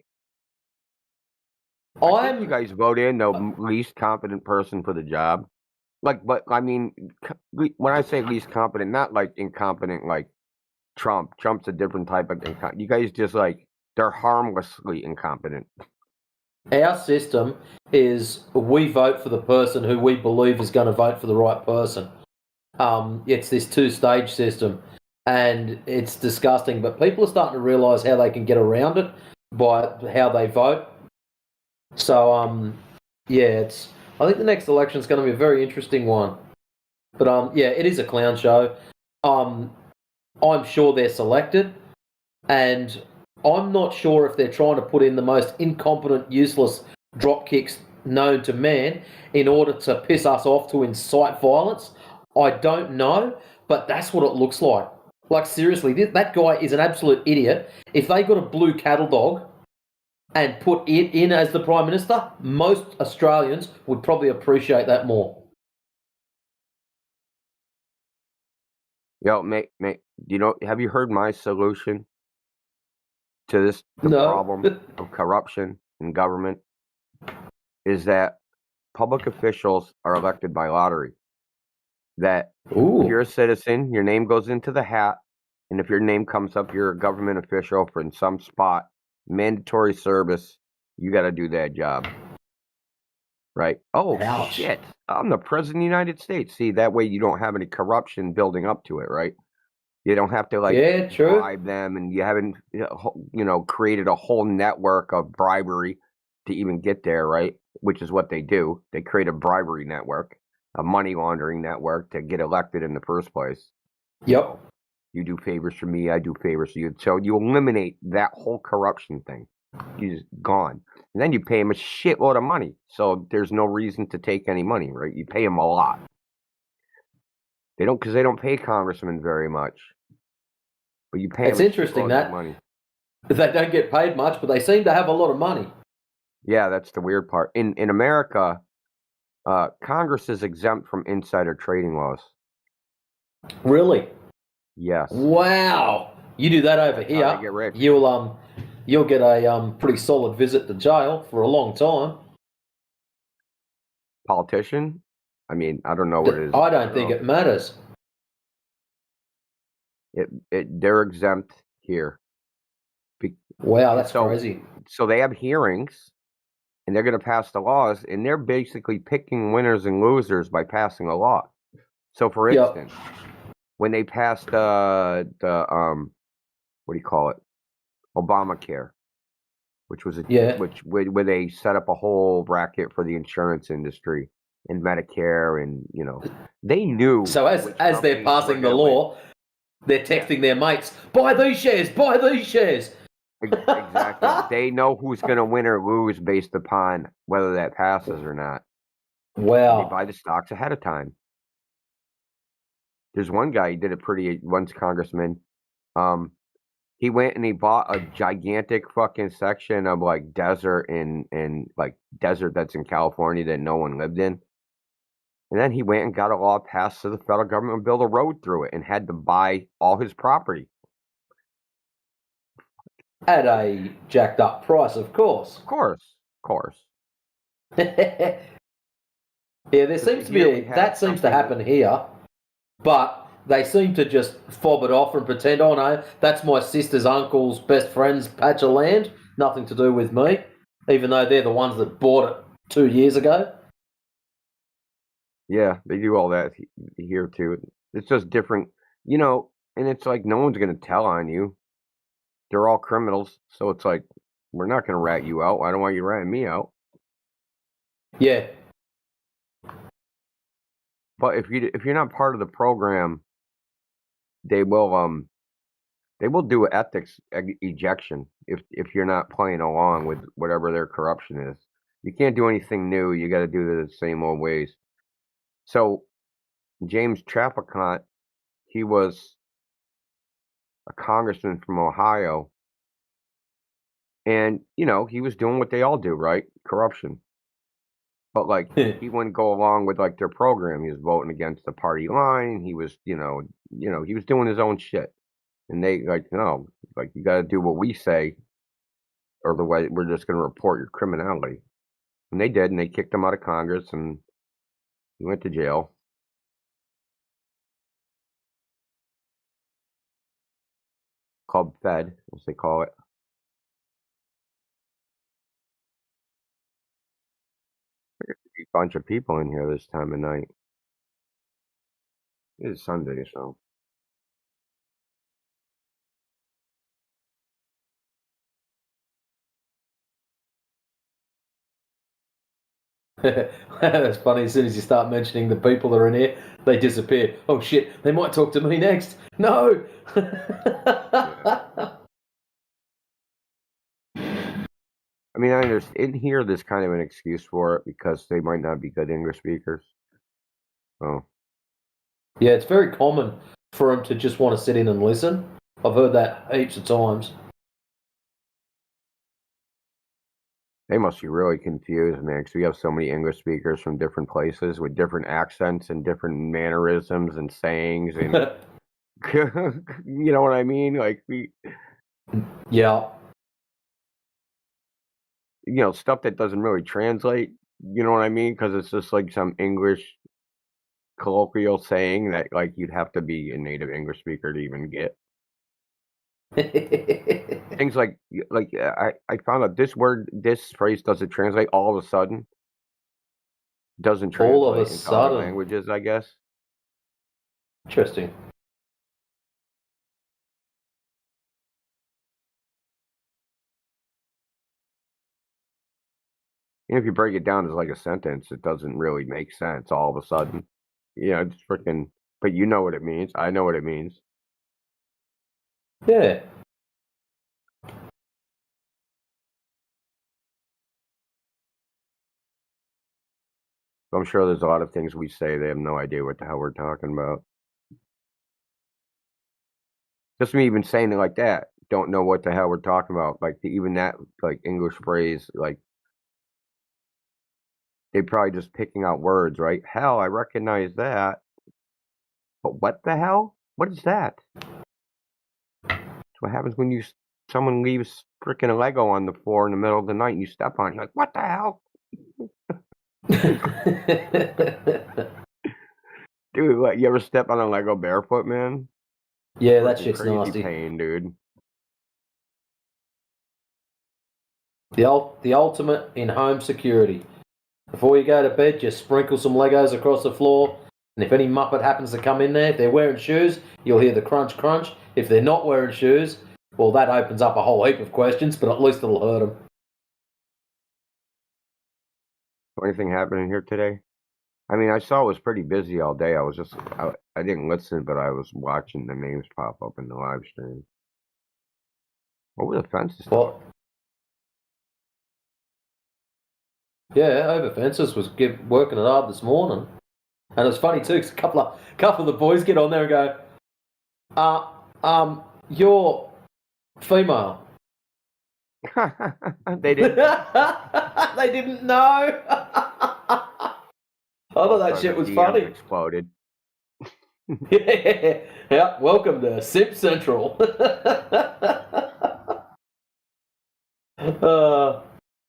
I think you guys vote in the least competent person for the job. But I mean, when I say least competent, not like incompetent like Trump. Trump's a different type of incompetent. You guys just they're harmlessly incompetent. Our system is we vote for the person who we believe is going to vote for the right person. It's this 2-stage system, and it's disgusting. But people are starting to realise how they can get around it by how they vote. So, I think the next election is going to be a very interesting one. But, it is a clown show. I'm sure they're selected, and I'm not sure if they're trying to put in the most incompetent, useless drop kicks known to man in order to piss us off to incite violence. I don't know, but that's what it looks like. Like, seriously, that guy is an absolute idiot. If they got a blue cattle dog and put it in as the Prime Minister, most Australians would probably appreciate that more. Yo, mate, have you heard my solution to this No. problem of corruption in government? Is that public officials are elected by lottery. That if you're a citizen, your name goes into the hat, and if your name comes up, you're a government official in some spot, mandatory service, you got to do that job. Right? Oh, Ouch. shit. I'm the President of the United States. See, that way you don't have any corruption building up to it, right? You don't have to, bribe them, and you haven't, created a whole network of bribery to even get there, right? Which is what they do. They create a bribery network, a money laundering network to get elected in the first place. Yep. You do favors for me, I do favors for you. So you eliminate that whole corruption thing. He's gone. And then you pay him a shitload of money. So there's no reason to take any money, right? You pay him a lot. Because they don't pay congressmen very much. But you pay It's them interesting that money. They don't get paid much, but they seem to have a lot of money. Yeah, that's the weird part. In America, Congress is exempt from insider trading laws. Really? Yes. Wow. You do that over here, get rich. you'll get a pretty solid visit to jail for a long time. Politician? I mean, I don't know what it is. I don't think it matters. They're exempt here. Wow, that's crazy. So they have hearings, and they're going to pass the laws, and they're basically picking winners and losers by passing a law. So, for instance, when they passed what do you call it, Obamacare, which was where they set up a whole bracket for the insurance industry and Medicare, and they knew. So as they're passing the law, they're texting their mates, buy these shares, buy these shares. Exactly. They know who's going to win or lose based upon whether that passes or not. Wow. And they buy the stocks ahead of time. There's one guy, he did it once, congressman. He went and he bought a gigantic fucking section of desert and desert that's in California that no one lived in. And then he went and got a law passed so the federal government would build a road through it and had to buy all his property. At a jacked up price, of course. Of course. Yeah, there seems to be that seems to happen here, but they seem to just fob it off and pretend, oh no, that's my sister's uncle's best friend's patch of land, nothing to do with me, even though they're the ones that bought it 2 years ago. Yeah, they do all that here too. It's just different, and it's like no one's going to tell on you. They're all criminals, so it's like, we're not going to rat you out. I don't want you ratting me out. Yeah. But if you're not part of the program, they will do an ethics ejection if you're not playing along with whatever their corruption is. You can't do anything new. You got to do the same old ways. So James Traficant, he was a congressman from Ohio, and he was doing what they all do, right? Corruption. But he wouldn't go along with their program. He was voting against the party line. He was, he was doing his own shit. And they no, you got to do what we say, or the way we're just going to report your criminality. And they did, and they kicked him out of Congress, and he went to jail. Called Fed, as they call it. There's a bunch of people in here this time of night. It is Sunday, so. That's funny. As soon as you start mentioning the people that are in here, they disappear. Oh shit! They might talk to me next. No. I mean, I understand in here. There's kind of an excuse for it because they might not be good English speakers. Oh, Yeah, it's very common for them to just want to sit in and listen. I've heard that heaps of times. they must be really confused, man, because we have so many English speakers from different places with different accents and different mannerisms and sayings, and you know what I mean? Like Yeah. Stuff that doesn't really translate. You know what I mean? Because it's just like some English colloquial saying that like you'd have to be a native English speaker to even get. Things like I found out this phrase doesn't translate all of a sudden. Doesn't translate All of a into other sudden. languages, I guess. Interesting. And if you break it down as like a sentence, it doesn't really make sense all of a sudden. It's freaking. But you know what it means. I know what it means. Yeah. I'm sure there's a lot of things we say they have no idea what the hell we're talking about. Just me even saying it like that, don't know what the hell we're talking about. Like even that like English phrase, like they probably just picking out words, right? Hell, I recognize that. But what the hell? What is that? That's what happens when someone leaves freaking a Lego on the floor in the middle of the night and you step on it. You're like, what the hell? Dude, what, you ever step on a Lego barefoot, man? Yeah, that Freaking shit's crazy nasty. pain, dude. The ultimate in home security. Before you go to bed, just sprinkle some Legos across the floor, and if any muppet happens to come in there, if they're wearing shoes, you'll hear the crunch crunch. If they're not wearing shoes, well, that opens up a whole heap of questions, but at least it'll hurt them. Anything happening here today? I mean, I saw it was pretty busy all day. I didn't listen, but I was watching the names pop up in the live stream. What were the fences? Well, yeah, over fences was working it hard this morning, and it was funny too, because a couple of the boys get on there and go, you're female. They didn't. They didn't know. I thought that shit was funny. Exploded. Yeah, welcome to Simp Central.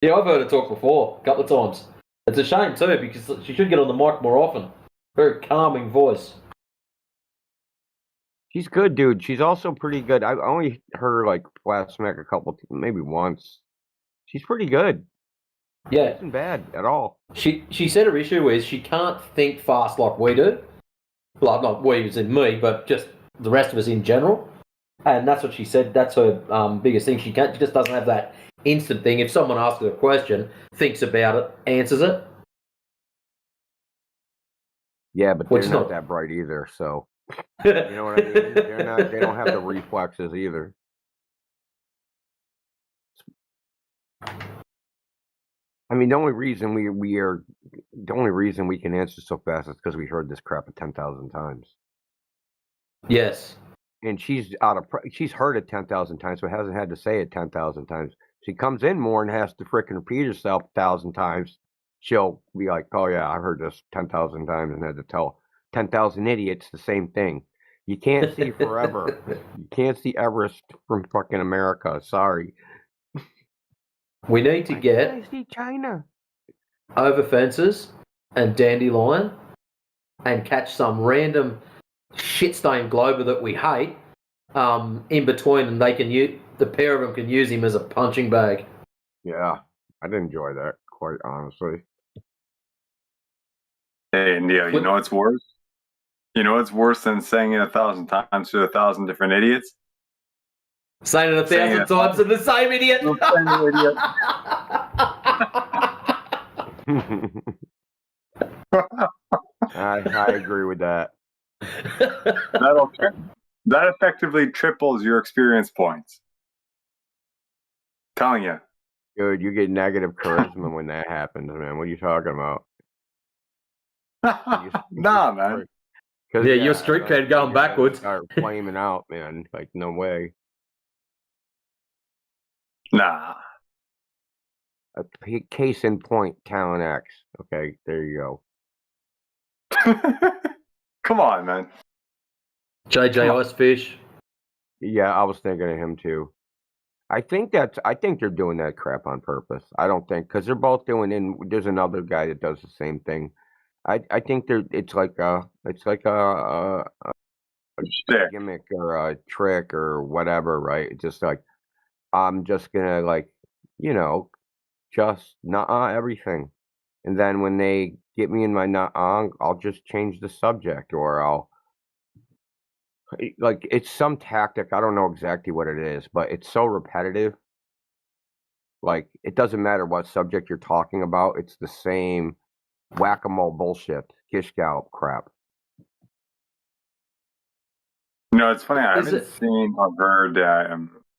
Yeah, I've heard her talk before, a couple of times. It's a shame too, because she should get on the mic more often. Very calming voice. She's good, dude. She's also pretty good. I only heard her like flat smack maybe once. She's pretty good. Yeah. She isn't bad at all. She said her issue is she can't think fast like we do. Well, not we as in me, but just the rest of us in general. And that's what she said. That's her biggest thing. She just doesn't have that instant thing. If someone asks her a question, thinks about it, answers it. Yeah, but they're not that bright either. So you know what I mean? They don't have the reflexes either. I mean, the only reason we can answer so fast is because we heard this crap 10,000 times. Yes. And she's heard it 10,000 times, but hasn't had to say it 10,000 times. She comes in more and has to frickin' repeat herself 1,000 times. She'll be like, "Oh yeah, I've heard this 10,000 times," and had to tell 10,000 idiots the same thing. You can't see forever. You can't see Everest from fucking America. Sorry. We need to get China over fences and dandelion and catch some random shit-stained glober that we hate in between, and the pair of them can use him as a punching bag. Yeah, I'd enjoy that, quite honestly. Hey, India, you know what's worse? You know what's worse than saying it 1,000 times to 1,000 different idiots? Saying it 1,000 times to the same idiot. I agree with that. That effectively triples your experience points. Telling you. Dude, you get negative charisma when that happens, man. What are you talking about? Nah, man. Yeah, your street cred going backwards. Start flaming out, man. Like, no way. Nah. A case in point, Talent X. Okay, there you go. Come on, man. JJ Icefish. Yeah, I was thinking of him too. I think they're doing that crap on purpose. I don't think because they're both doing. And there's another guy that does the same thing. I think it's like a gimmick or a trick or whatever, right? It's just like I'm just gonna just everything, and then when they get me in my I'll just change the subject or I'll. Like it's some tactic. I don't know exactly what it is, but it's so repetitive. Like it doesn't matter what subject you're talking about. It's the same whack-a-mole bullshit, gish gallop crap. It's funny. I haven't seen or heard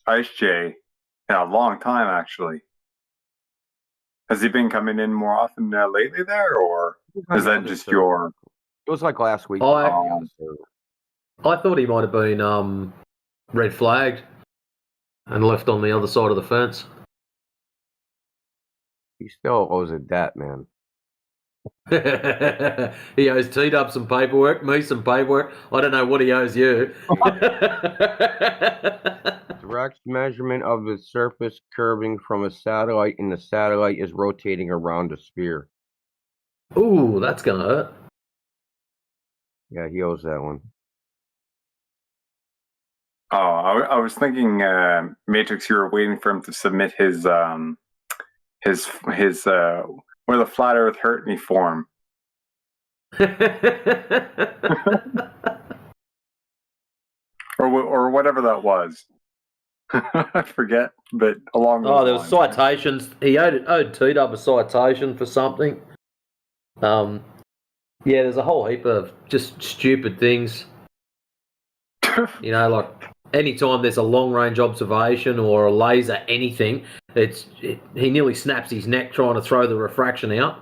Ice J in a long time, actually. Has he been coming in more often lately there, or is that just your... It was like last week. I thought he might have been red flagged and left on the other side of the fence. He still owes a debt, man. He owes T-Dub some paperwork, me some paperwork. I don't know what he owes you. Direct measurement of the surface curving from a satellite, and the satellite is rotating around a sphere. Ooh, that's gonna hurt. Yeah, he owes that one. Oh, I was thinking, Matrix, you were waiting for him to submit his where the flat Earth hurt me form. or whatever that was. I forget, but along those there was citations. He owed T-Dub a citation for something. Yeah, there's a whole heap of just stupid things. Like anytime there's a long-range observation or a laser, anything, he nearly snaps his neck trying to throw the refraction out.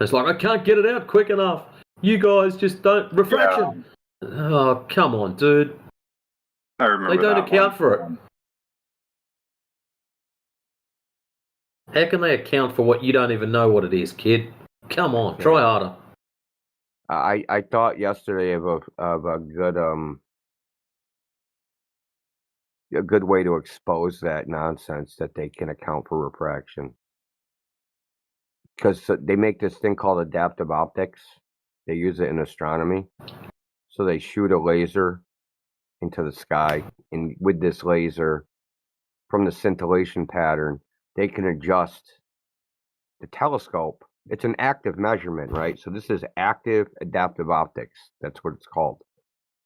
It's like, I can't get it out quick enough. You guys just don't... Refraction! Yeah. Oh, come on, dude. I remember they don't account for it. How can they account for what you don't even know what it is, kid? Come on, try harder. I thought yesterday of a good way to expose that nonsense that they can account for refraction. Because they make this thing called adaptive optics. They use it in astronomy. So they shoot a laser into the sky, and with this laser, from the scintillation pattern, they can adjust the telescope. It's an active measurement, right? So this is active adaptive optics. That's what it's called.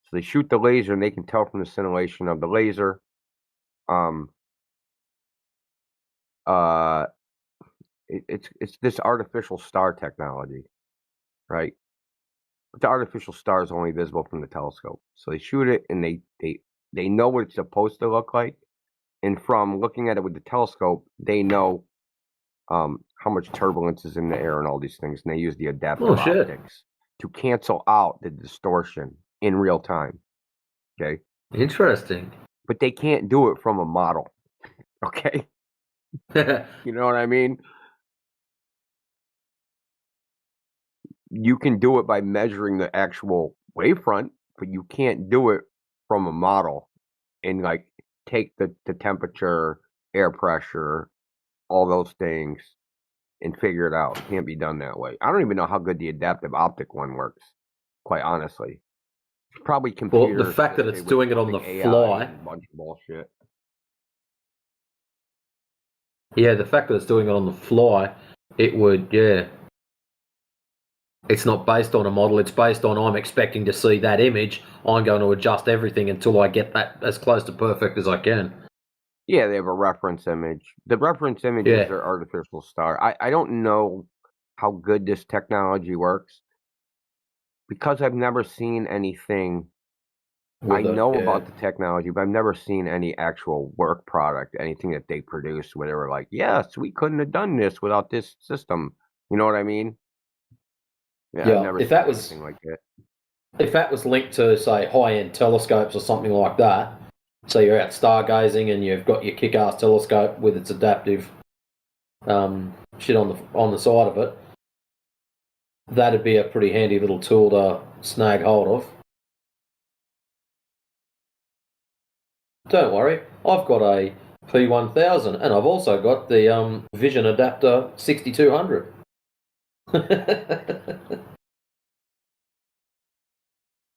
So they shoot the laser, and they can tell from the scintillation of the laser. It's this artificial star technology, right? But the artificial star is only visible from the telescope. So they shoot it, and they know what it's supposed to look like, and from looking at it with the telescope, they know how much turbulence is in the air and all these things, and they use the adaptive optics to cancel out the distortion in real time. Okay. Interesting. But they can't do it from a model. Okay. You know what I mean? You can do it by measuring the actual wavefront, but you can't do it from a model and take the temperature, air pressure, all those things and figure it out. It can't be done that way. I don't even know how good the adaptive optic one works, quite honestly. It's probably computer. Well, the fact that it's doing it on the fly. A bunch of bullshit. Yeah, the fact that it's doing it on the fly, it would, yeah. It's not based on a model, it's based on I'm expecting to see that image. I'm going to adjust everything until I get that as close to perfect as I can. Yeah, they have a reference image. The reference images are artificial star. I don't know how good this technology works because I've never seen anything. I know about the technology, but I've never seen any actual work product, anything that they produce where they were like, yes, we couldn't have done this without this system. You know what I mean? Yeah, I've never if seen that was anything like that. if that was linked to, say, high-end telescopes or something like that, so you're out stargazing and you've got your kick-ass telescope with its adaptive shit on the side of it, that'd be a pretty handy little tool to snag hold of. Don't worry, I've got a P1000 and I've also got the Vision Adapter 6200.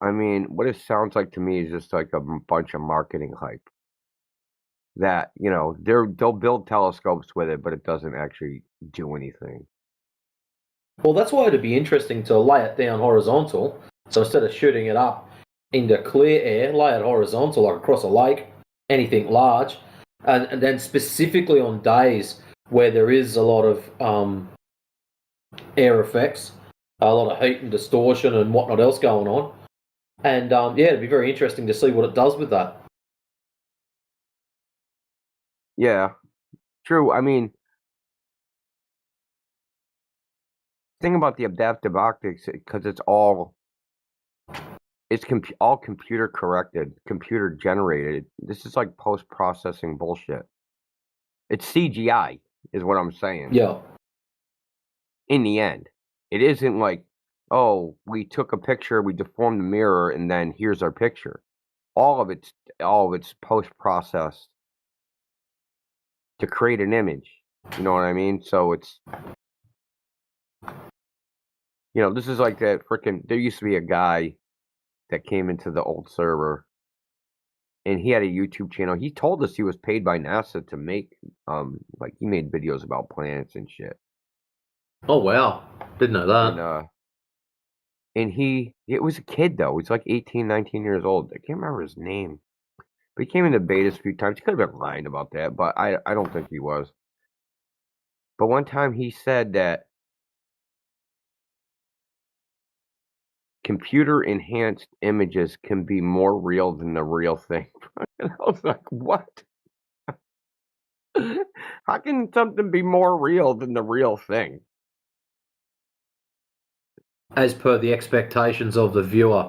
I mean, what it sounds like to me is just like a bunch of marketing hype. That, you know, they'll build telescopes with it, but it doesn't actually do anything. Well, that's why it'd be interesting to lay it down horizontal. So instead of shooting it up into clear air, lay it horizontal, like across a lake, anything large, and then specifically on days where there is a lot of air effects, a lot of heat and distortion and whatnot else going on. And yeah, it'd be very interesting to see what it does with that. Yeah, true. I mean, thing about the adaptive optics, because it's all computer corrected, computer generated. This is like post processing bullshit. It's CGI, is what I'm saying. Yeah. In the end, it isn't like, oh, we took a picture, we deformed the mirror, and then here's our picture. All of it's post processed to create an image. You know what I mean? So it's, you know, this is like that freaking. There used to be a guy that came into the old server, and he had a YouTube channel. He told us he was paid by NASA to make, like he made videos about planets and shit. Oh wow, didn't know that. And it was a kid though. He's like 18, 19 years old. I can't remember his name. But he came into betas a few times. He could have been lying about that, but I don't think he was. But one time he said that computer enhanced images can be more real than the real thing. And I was like, what? How can something be more real than the real thing? As per the expectations of the viewer.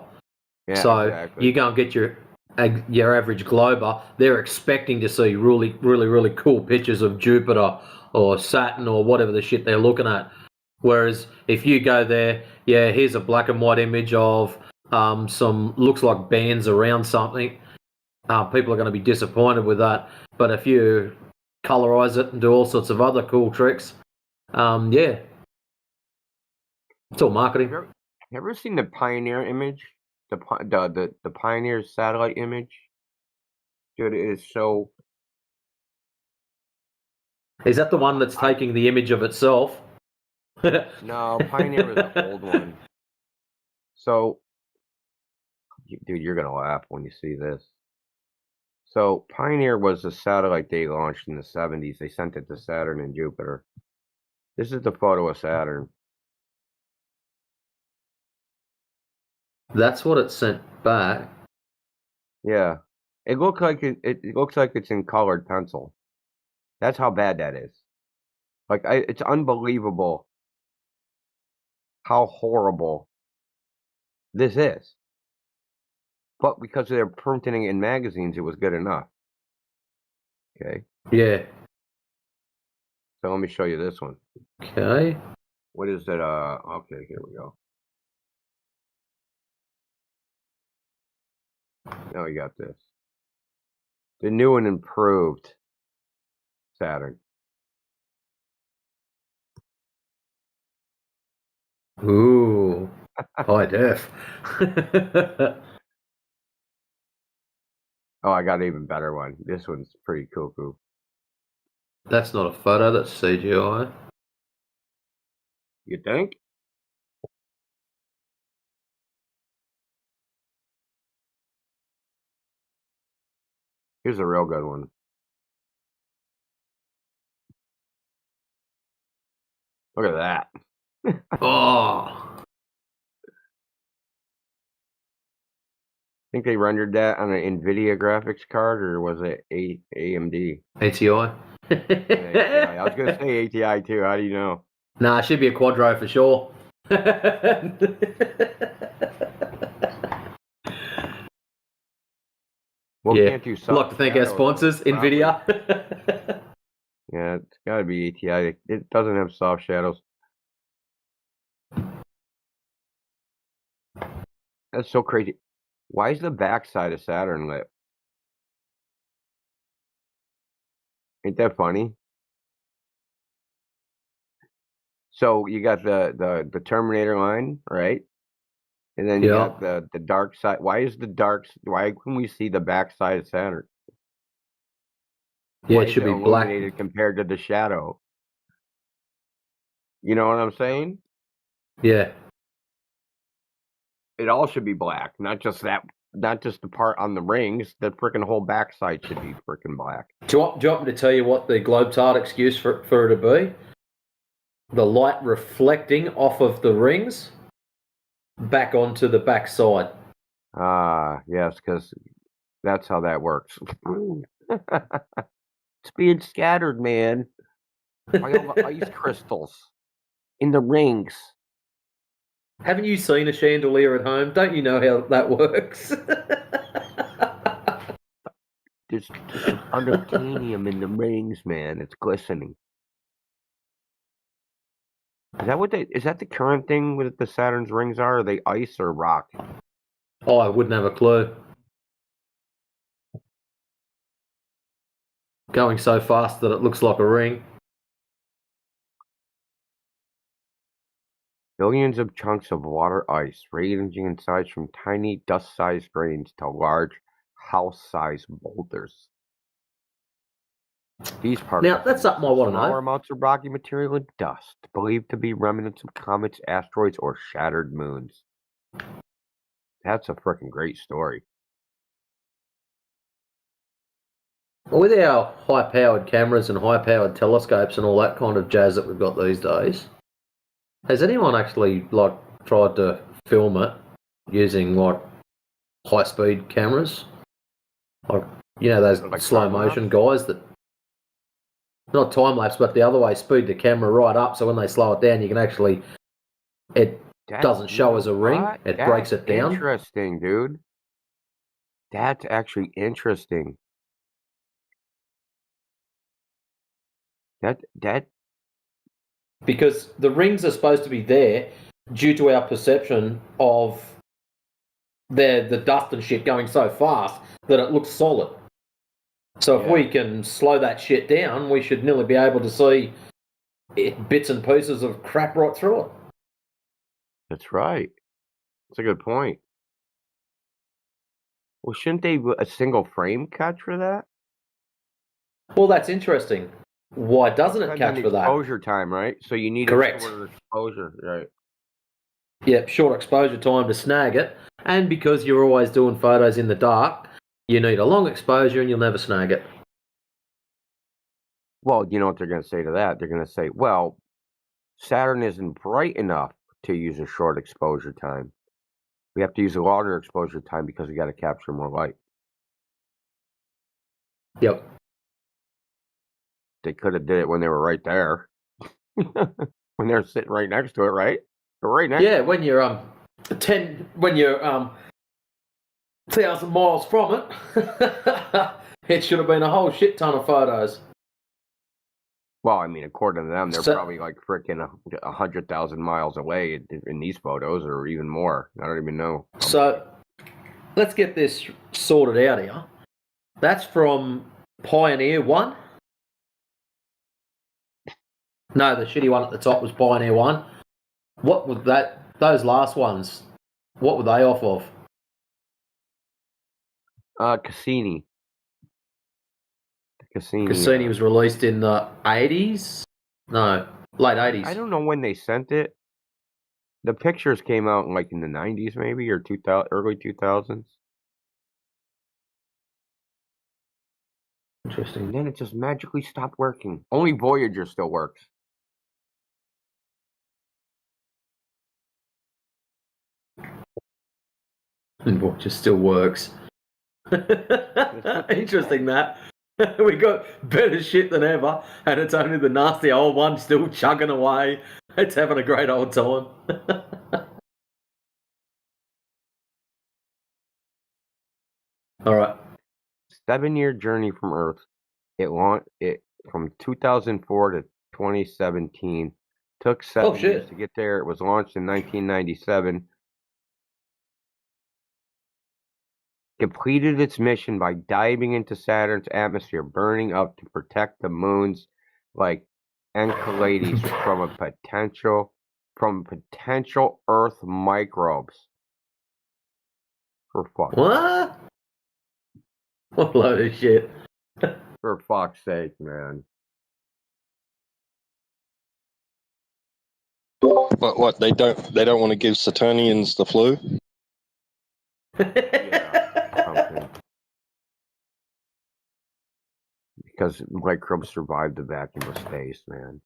Yeah, so exactly. You go and get your average glober, they're expecting to see really, really, really cool pictures of Jupiter or Saturn or whatever the shit they're looking at. Whereas if you go there, yeah, here's a black and white image of some looks like bands around something. People are going to be disappointed with that. But if you colorize it and do all sorts of other cool tricks, yeah, it's all marketing. Have you ever seen the Pioneer image? The Pioneer satellite image? Dude, it is so. Is that the one that's taking the image of itself? No, Pioneer was the old one. So, dude, you're gonna laugh when you see this. So, Pioneer was a satellite they launched in the 70s. They sent it to Saturn and Jupiter. This is the photo of Saturn. That's what it sent back. Yeah, it looks like it looks like it's in colored pencil. That's how bad that is. Like, it's unbelievable how horrible this is. But because they're printing it in magazines, it was good enough. Okay. Yeah. So let me show you this one. Okay. What is it? Okay, here we go. Now we got this. The new and improved Saturn. Ooh. High def. Oh, I got an even better one. This one's pretty cuckoo. That's not a photo, that's CGI. You think? Here's a real good one. Look at that. Oh. Think they rendered that on an NVIDIA graphics card, or was it AMD? ATI. ATI. I was going to say ATI too. How do you know? Nah, it should be a Quadro for sure. Well, yeah. can't you I'd like to thank our sponsors, NVIDIA. Yeah, it's got to be ATI. It doesn't have soft shadows. That's so crazy. Why is the backside of Saturn lit? Ain't that funny? So you got the Terminator line, right? And then you got the dark side. Why can we see the backside of Saturn? Yeah, Why it should is be black. illuminated compared to the shadow? You know what I'm saying? Yeah. It all should be black, not just the part on the rings. The freaking whole backside should be freaking black. Do you want me to tell you what the globetard excuse for it to be? The light reflecting off of the rings back onto the backside. Yes, because that's how that works. It's being scattered, man, by all the ice crystals in the rings. Haven't you seen a chandelier at home? Don't you know how that works? There's unobtainium in the rings, man. It's glistening. Is that the current thing with the Saturn's rings are? Are they ice or rock? Oh, I wouldn't have a clue. Going so fast that it looks like a ring. Billions of chunks of water ice, ranging in size from tiny dust-sized grains to large house-sized boulders. These particles now, that's something I want to know. Smaller amounts of rocky material and dust, believed to be remnants of comets, asteroids, or shattered moons. That's a freaking great story. With our high-powered cameras and high-powered telescopes and all that kind of jazz that we've got these days, has anyone actually tried to film it using high-speed cameras? Those slow motion guys that not time lapse, but the other way, speed the camera right up so when they slow it down, you can actually doesn't show as a ring. It breaks it down. Interesting, dude. That's actually interesting. That because the rings are supposed to be there due to our perception of the dust and shit going so fast that it looks solid. So if we can slow that shit down, we should nearly be able to see bits and pieces of crap right through it. That's right. That's a good point. Well, shouldn't they a single frame catch for that? Well, that's interesting. Why doesn't it catch for that? Exposure time, right? So you need Correct. a shorter exposure, right? Yep, short exposure time to snag it. And because you're always doing photos in the dark, you need a long exposure and you'll never snag it. Well, you know what they're going to say to that? They're going to say, well, Saturn isn't bright enough to use a short exposure time. We have to use a longer exposure time because we got to capture more light. Yep. They could have did it when they were right there. When they're sitting right next to it, right? They're right next. Yeah, when you're 1,000 miles from it, it should have been a whole shit ton of photos. Well, I mean, according to them, they're probably like freaking 100,000 miles away in these photos, or even more. I don't even know. So, let's get this sorted out here. That's from Pioneer 1. No, the shitty one at the top was Pioneer 1. What was that? Those last ones, what were they off of? Cassini. Cassini was released in the 80s? No, late 80s. I don't know when they sent it. The pictures came out in the 90s maybe, or early 2000s. Interesting. And then it just magically stopped working. Only Voyager still works. And watch, it still works. Interesting that. We got better shit than ever, and it's only the nasty old one still chugging away. It's having a great old time. All right. 7-year journey from Earth. It launched it from 2004 to 2017. Took 7 years to get there. It was launched in 1997. Completed its mission by diving into Saturn's atmosphere, burning up to protect the moons like Enceladus from potential Earth microbes. For fuck's What? What a load of shit. For fuck's sake, man. But what they don't want to give Saturnians the flu? Something. Because microbes survived the vacuum of space, man.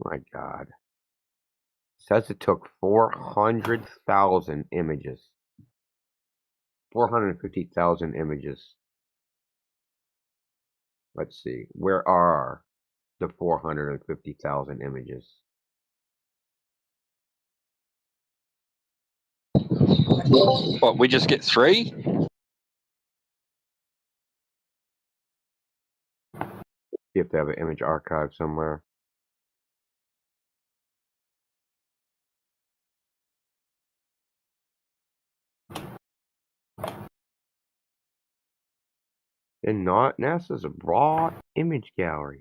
My God. Says it took 400,000 images. 450,000 images. Let's see. Where are the 450,000 images? What, we just get 3? You have to have an image archive somewhere. And not NASA's a raw image gallery.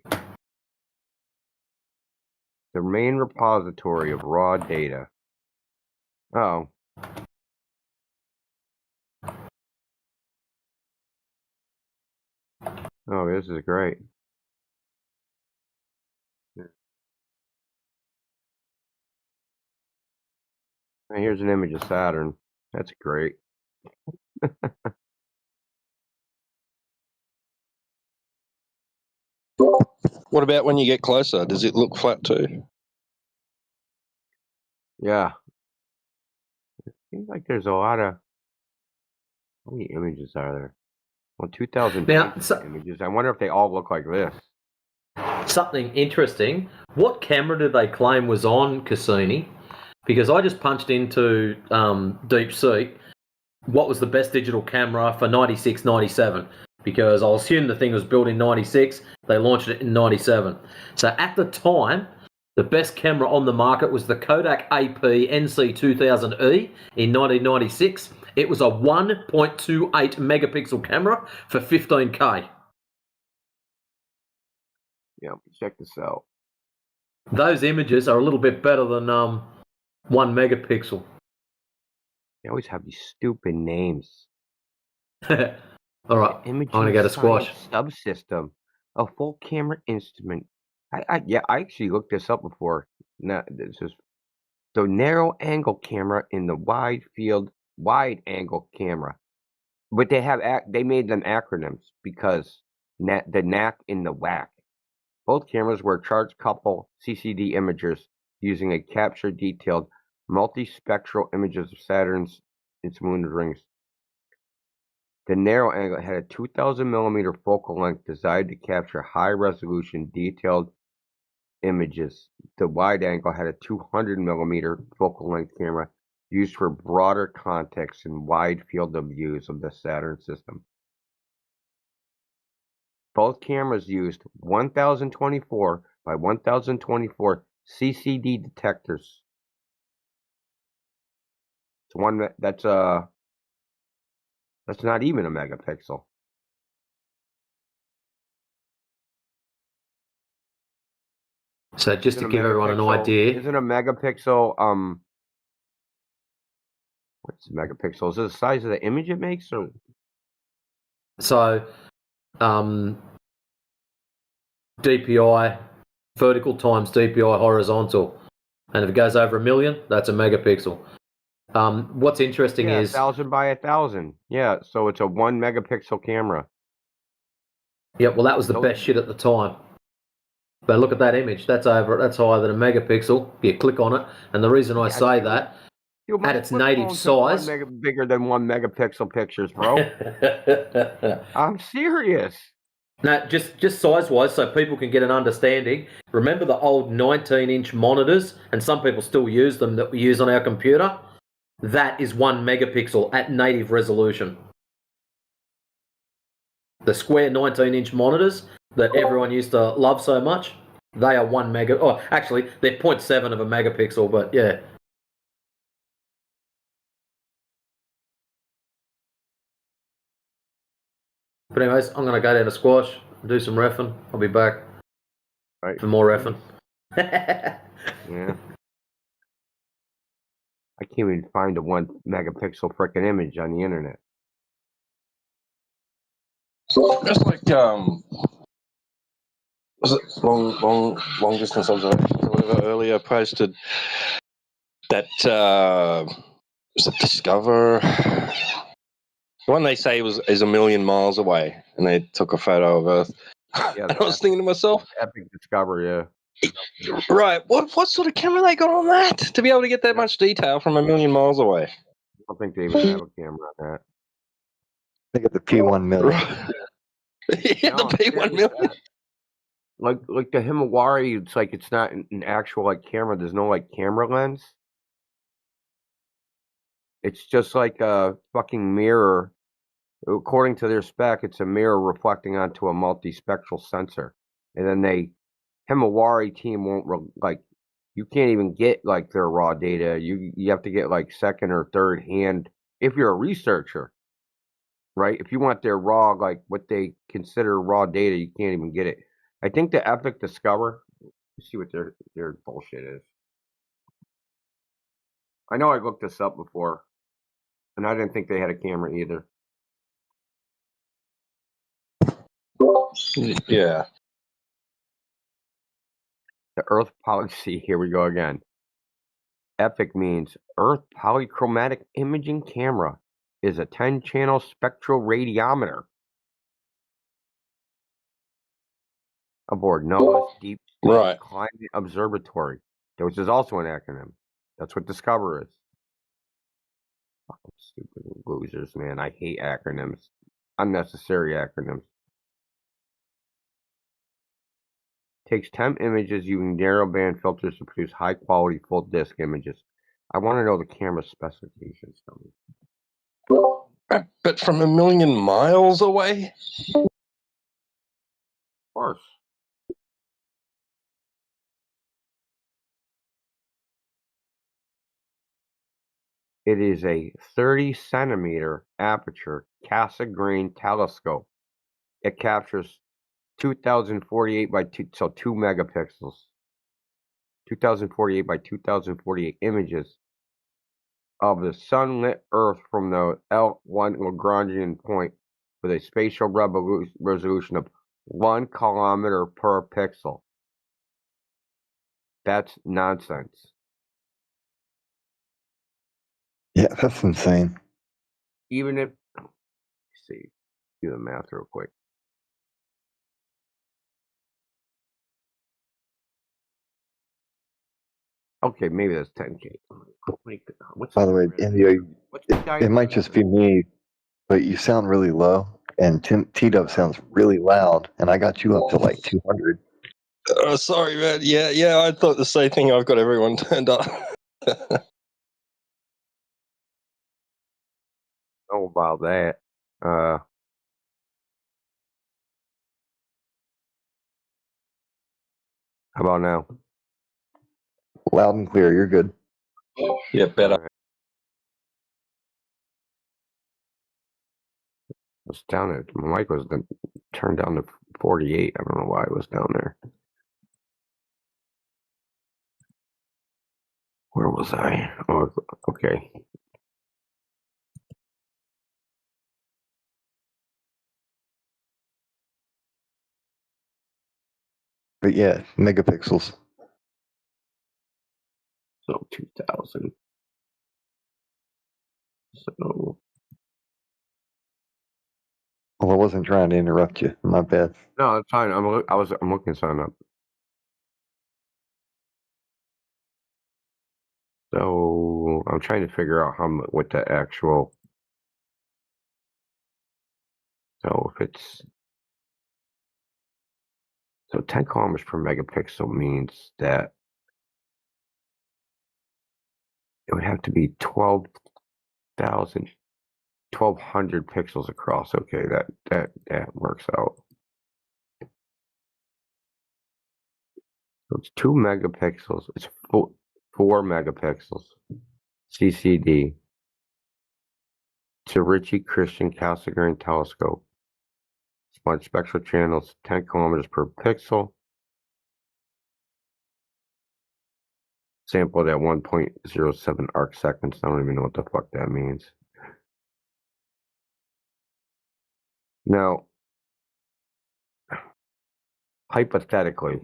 The main repository of raw data. Oh. Oh, this is great. And here's an image of Saturn. That's great. What about when you get closer? Does it look flat too? Yeah. It seems like there's a lot of... How many images are there? Well, 2,000 images. I wonder if they all look like this. Something interesting. What camera did they claim was on Cassini? Because I just punched into DeepSeek what was the best digital camera for 96, 97. Because I'll assume the thing was built in 96. They launched it in 97. So at the time, the best camera on the market was the Kodak AP NC2000E in 1996. It was a 1.28 megapixel camera for 15K. Yeah, check this out. Those images are a little bit better than 1 megapixel. They always have these stupid names. All right, I'm gonna get a squash. Subsystem, a full camera instrument. I actually looked this up before. No, this is the narrow angle camera in the wide angle camera. But they made them acronyms because the knack in the whack. Both cameras were charged couple CCD imagers using a capture detailed multispectral images of Saturn's its moon rings. The narrow angle had a 2,000 millimeter focal length designed to capture high resolution detailed images. The wide angle had a 200 millimeter focal length camera used for broader context and wide field of views of the Saturn system. Both cameras used 1024 by 1024 CCD detectors. It's one that's not even a megapixel. So just to give everyone an idea, isn't a megapixel what's a megapixel? Is it the size of the image it makes, or? So DPI vertical times DPI horizontal, and if it goes over 1 million, that's a megapixel. What's interesting is 1,000 by 1,000. Yeah, so it's a 1 megapixel camera. Yeah, well, that was the best shit at the time. But look at that image. That's higher than a megapixel. You click on it, and the reason I say that, at its native size, bigger than 1 megapixel pictures, bro. I'm serious. No, just size-wise, so people can get an understanding. Remember the old 19-inch monitors, and some people still use them that we use on our computer? That is 1 megapixel at native resolution. The square 19-inch monitors that everyone used to love so much, they are 1 mega. Oh, actually, they're 0.7 of a megapixel, but yeah. But anyways, I'm going to go down to squash, do some reffing. I'll be back for more reffing. Yeah. I can't even find a 1 megapixel frickin' image on the internet. Just like was it long distance observations or whatever earlier posted that was it Discover? The one they say is 1 million miles away, and they took a photo of Earth. Yeah, and I was thinking to myself, Epic Discover, yeah. Right, what sort of camera they got on that to be able to get that much detail from 1 million miles away? I don't think they even have a camera on that. They got the P1 million. Yeah, No, the P1 million. Like the Himawari, it's like it's not an actual like camera. There's no like camera lens. It's just like a fucking mirror. According to their spec, it's a mirror reflecting onto a multispectral sensor. And then Himawari team won't like. You can't even get like their raw data. You have to get like second or third hand if you're a researcher, right? If you want their raw, like what they consider raw data, you can't even get it. I think the Epic Discover. Let's see what their bullshit is. I know I looked this up before, and I didn't think they had a camera either. Yeah. The Earth Policy. Here we go again. EPIC means Earth Polychromatic Imaging Camera. Is a 10-channel spectral radiometer aboard NOAA's Deep Space Climate Observatory, which is also an acronym. That's what Discover is. Fucking stupid losers, man. I hate acronyms. Unnecessary acronyms. Takes 10 images using narrowband filters to produce high-quality full disk images. I want to know the camera specifications. But from 1 million miles away? Of course. It is a 30-centimeter aperture Cassegrain telescope. It captures 2048 by 2 megapixels. 2048 by 2048 images of the sunlit Earth from the L1 Lagrangian point with a spatial resolution of 1 kilometer per pixel. That's nonsense. Yeah, that's insane. Even if, let's see, do the math real quick. Okay, maybe that's 10K. By the way, Indio, it might just be me, but you sound really low, and T-Dub sounds really loud, and I got you up to like 200. Oh, sorry, man. Yeah, I thought the same thing. I've got everyone turned up. Know about that. How about now? Loud and clear. You're good. Yeah, better. It's down there. My mic was turned down to 48. I don't know why it was down there. Where was I? Oh, okay. But yeah, megapixels. So 2000. So. Well, I wasn't trying to interrupt you. My bad. No, it's fine. I'm looking something up. So I'm trying to figure out what the actual. So if it's 10 kilometers per megapixel means that it would have to be 1200 pixels across. Okay, that works out. So it's 2 megapixels. It's 4 megapixels. CCD. It's a Ritchie Christian Cassegrain telescope. Smart spectral channels 10 kilometers per pixel. Sampled at 1.07 arc seconds. I don't even know what the fuck that means. Now, hypothetically,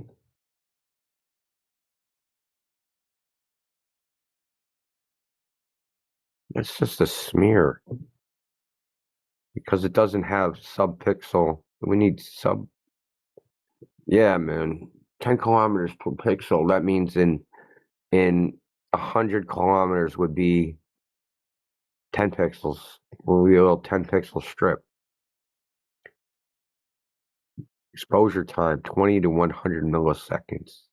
it's just a smear because it doesn't have subpixel. We need sub. Yeah, man, 10 kilometers per pixel. That means in 100 kilometers would be 10 pixels. Will be a little 10 pixel strip. Exposure time 20 to 100 milliseconds.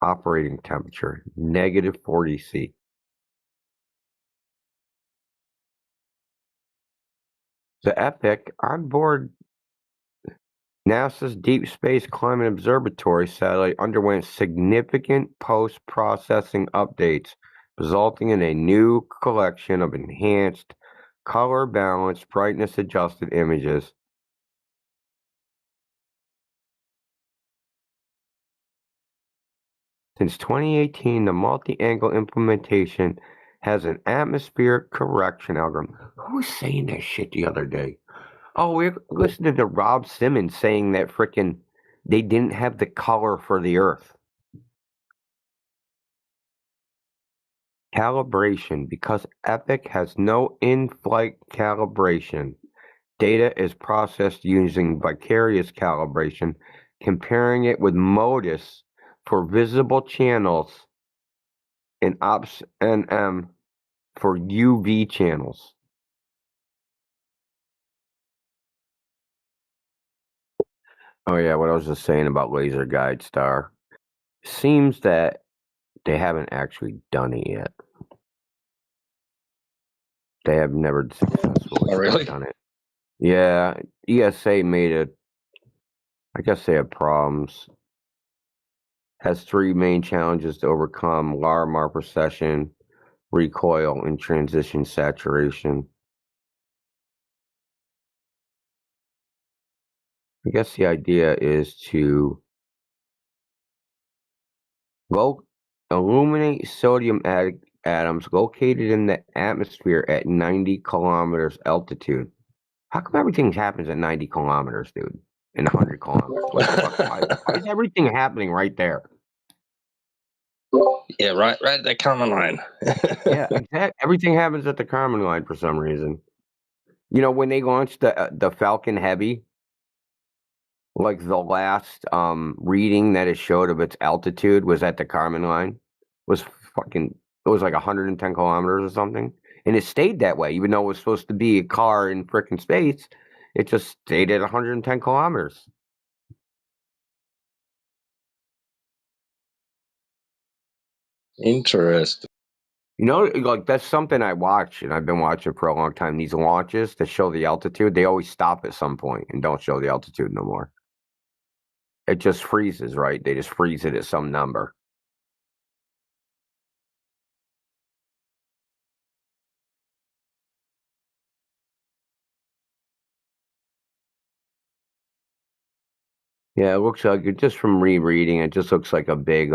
Operating temperature negative 40 C. The EPIC onboard NASA's Deep Space Climate Observatory satellite underwent significant post-processing updates, resulting in a new collection of enhanced, color-balanced, brightness-adjusted images. Since 2018, the multi-angle implementation has an atmospheric correction algorithm. Who was saying that shit the other day? Oh, we listened to Rob Simmons saying that frickin' they didn't have the color for the Earth. Calibration. Because EPIC has no in-flight calibration, data is processed using vicarious calibration, comparing it with MODIS for visible channels and OPS-NM for UV channels. Oh yeah, what I was just saying about Laser Guide Star. Seems that they haven't actually done it yet. They have never successfully done it. Yeah, ESA made it. I guess they have problems. Has 3 main challenges to overcome: Larimar precession, recoil, and transition saturation. I guess the idea is to illuminate sodium atoms located in the atmosphere at 90 kilometers altitude. How come everything happens at 90 kilometers, dude? And 100 kilometers? Why is everything happening right there? Yeah, right at the common line. Yeah, exactly. Everything happens at the common line for some reason. You know, when they launched the Falcon Heavy, like the last reading that it showed of its altitude was at the Kármán line. It was like 110 kilometers or something. And it stayed that way, even though it was supposed to be a car in frickin' space. It just stayed at 110 kilometers. Interesting. You know, like that's something I watch, and I've been watching for a long time. These launches to show the altitude, they always stop at some point and don't show the altitude no more. It just freezes, right? They just freeze it at some number. Yeah, it looks like it just from rereading. It just looks like a big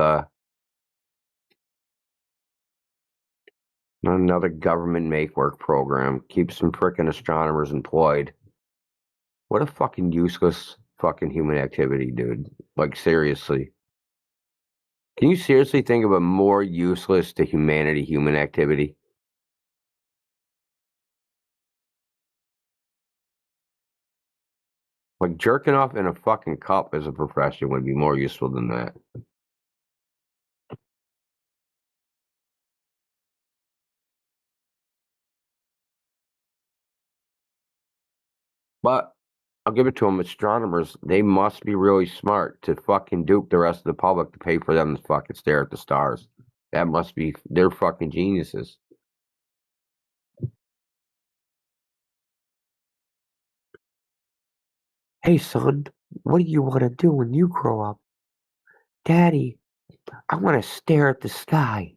another government make-work program. Keeps some frickin' astronomers employed. What a fucking useless fucking human activity, dude. Like, seriously. Can you seriously think of a more useless to humanity human activity? Like, jerking off in a fucking cup as a profession would be more useful than that. But I'll give it to them. Astronomers, they must be really smart to fucking dupe the rest of the public to pay for them to fucking stare at the stars. That must be, they're fucking geniuses. Hey, son, what do you want to do when you grow up? Daddy, I want to stare at the sky.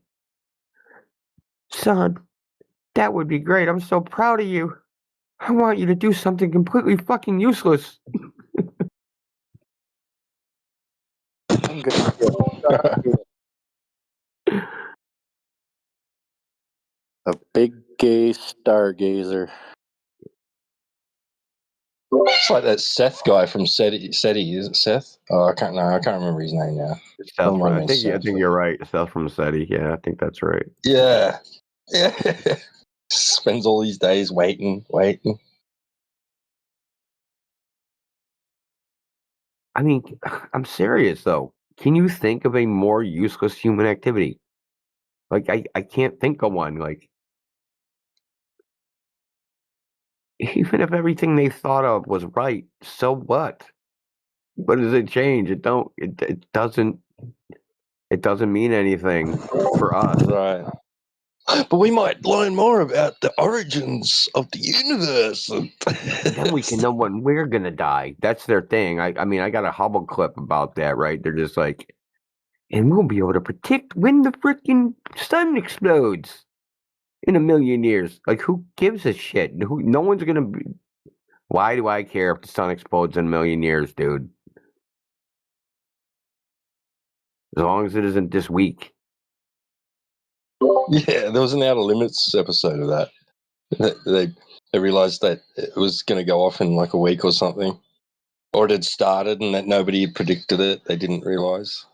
Son, that would be great. I'm so proud of you. I want you to do something completely fucking useless. I'm gonna get A big gay stargazer. It's like that Seth guy from SETI. SETI, is it Seth? Oh, I can't remember his name now. Seth, I think you're right. Seth from SETI. Yeah, I think that's right. Yeah. Spends all these days waiting. I mean, I'm serious though. Can you think of a more useless human activity? Like, I can't think of one. Like, even if everything they thought of was right, so what? What does it change? It doesn't mean anything for us. Right. But we might learn more about the origins of the universe. Then we can know when we're gonna die. That's their thing. I mean, I got a Hubble clip about that, right? They're just like, and we'll be able to predict when the freaking sun explodes in 1,000,000 years. Like, who gives a shit? No one's gonna be. Why do I care if the sun explodes in 1,000,000 years, dude? As long as it isn't this week. Yeah, there was an Outer Limits episode of that. They realized that it was going to go off in like a week or something, or it had started and that nobody had predicted it. They didn't realize.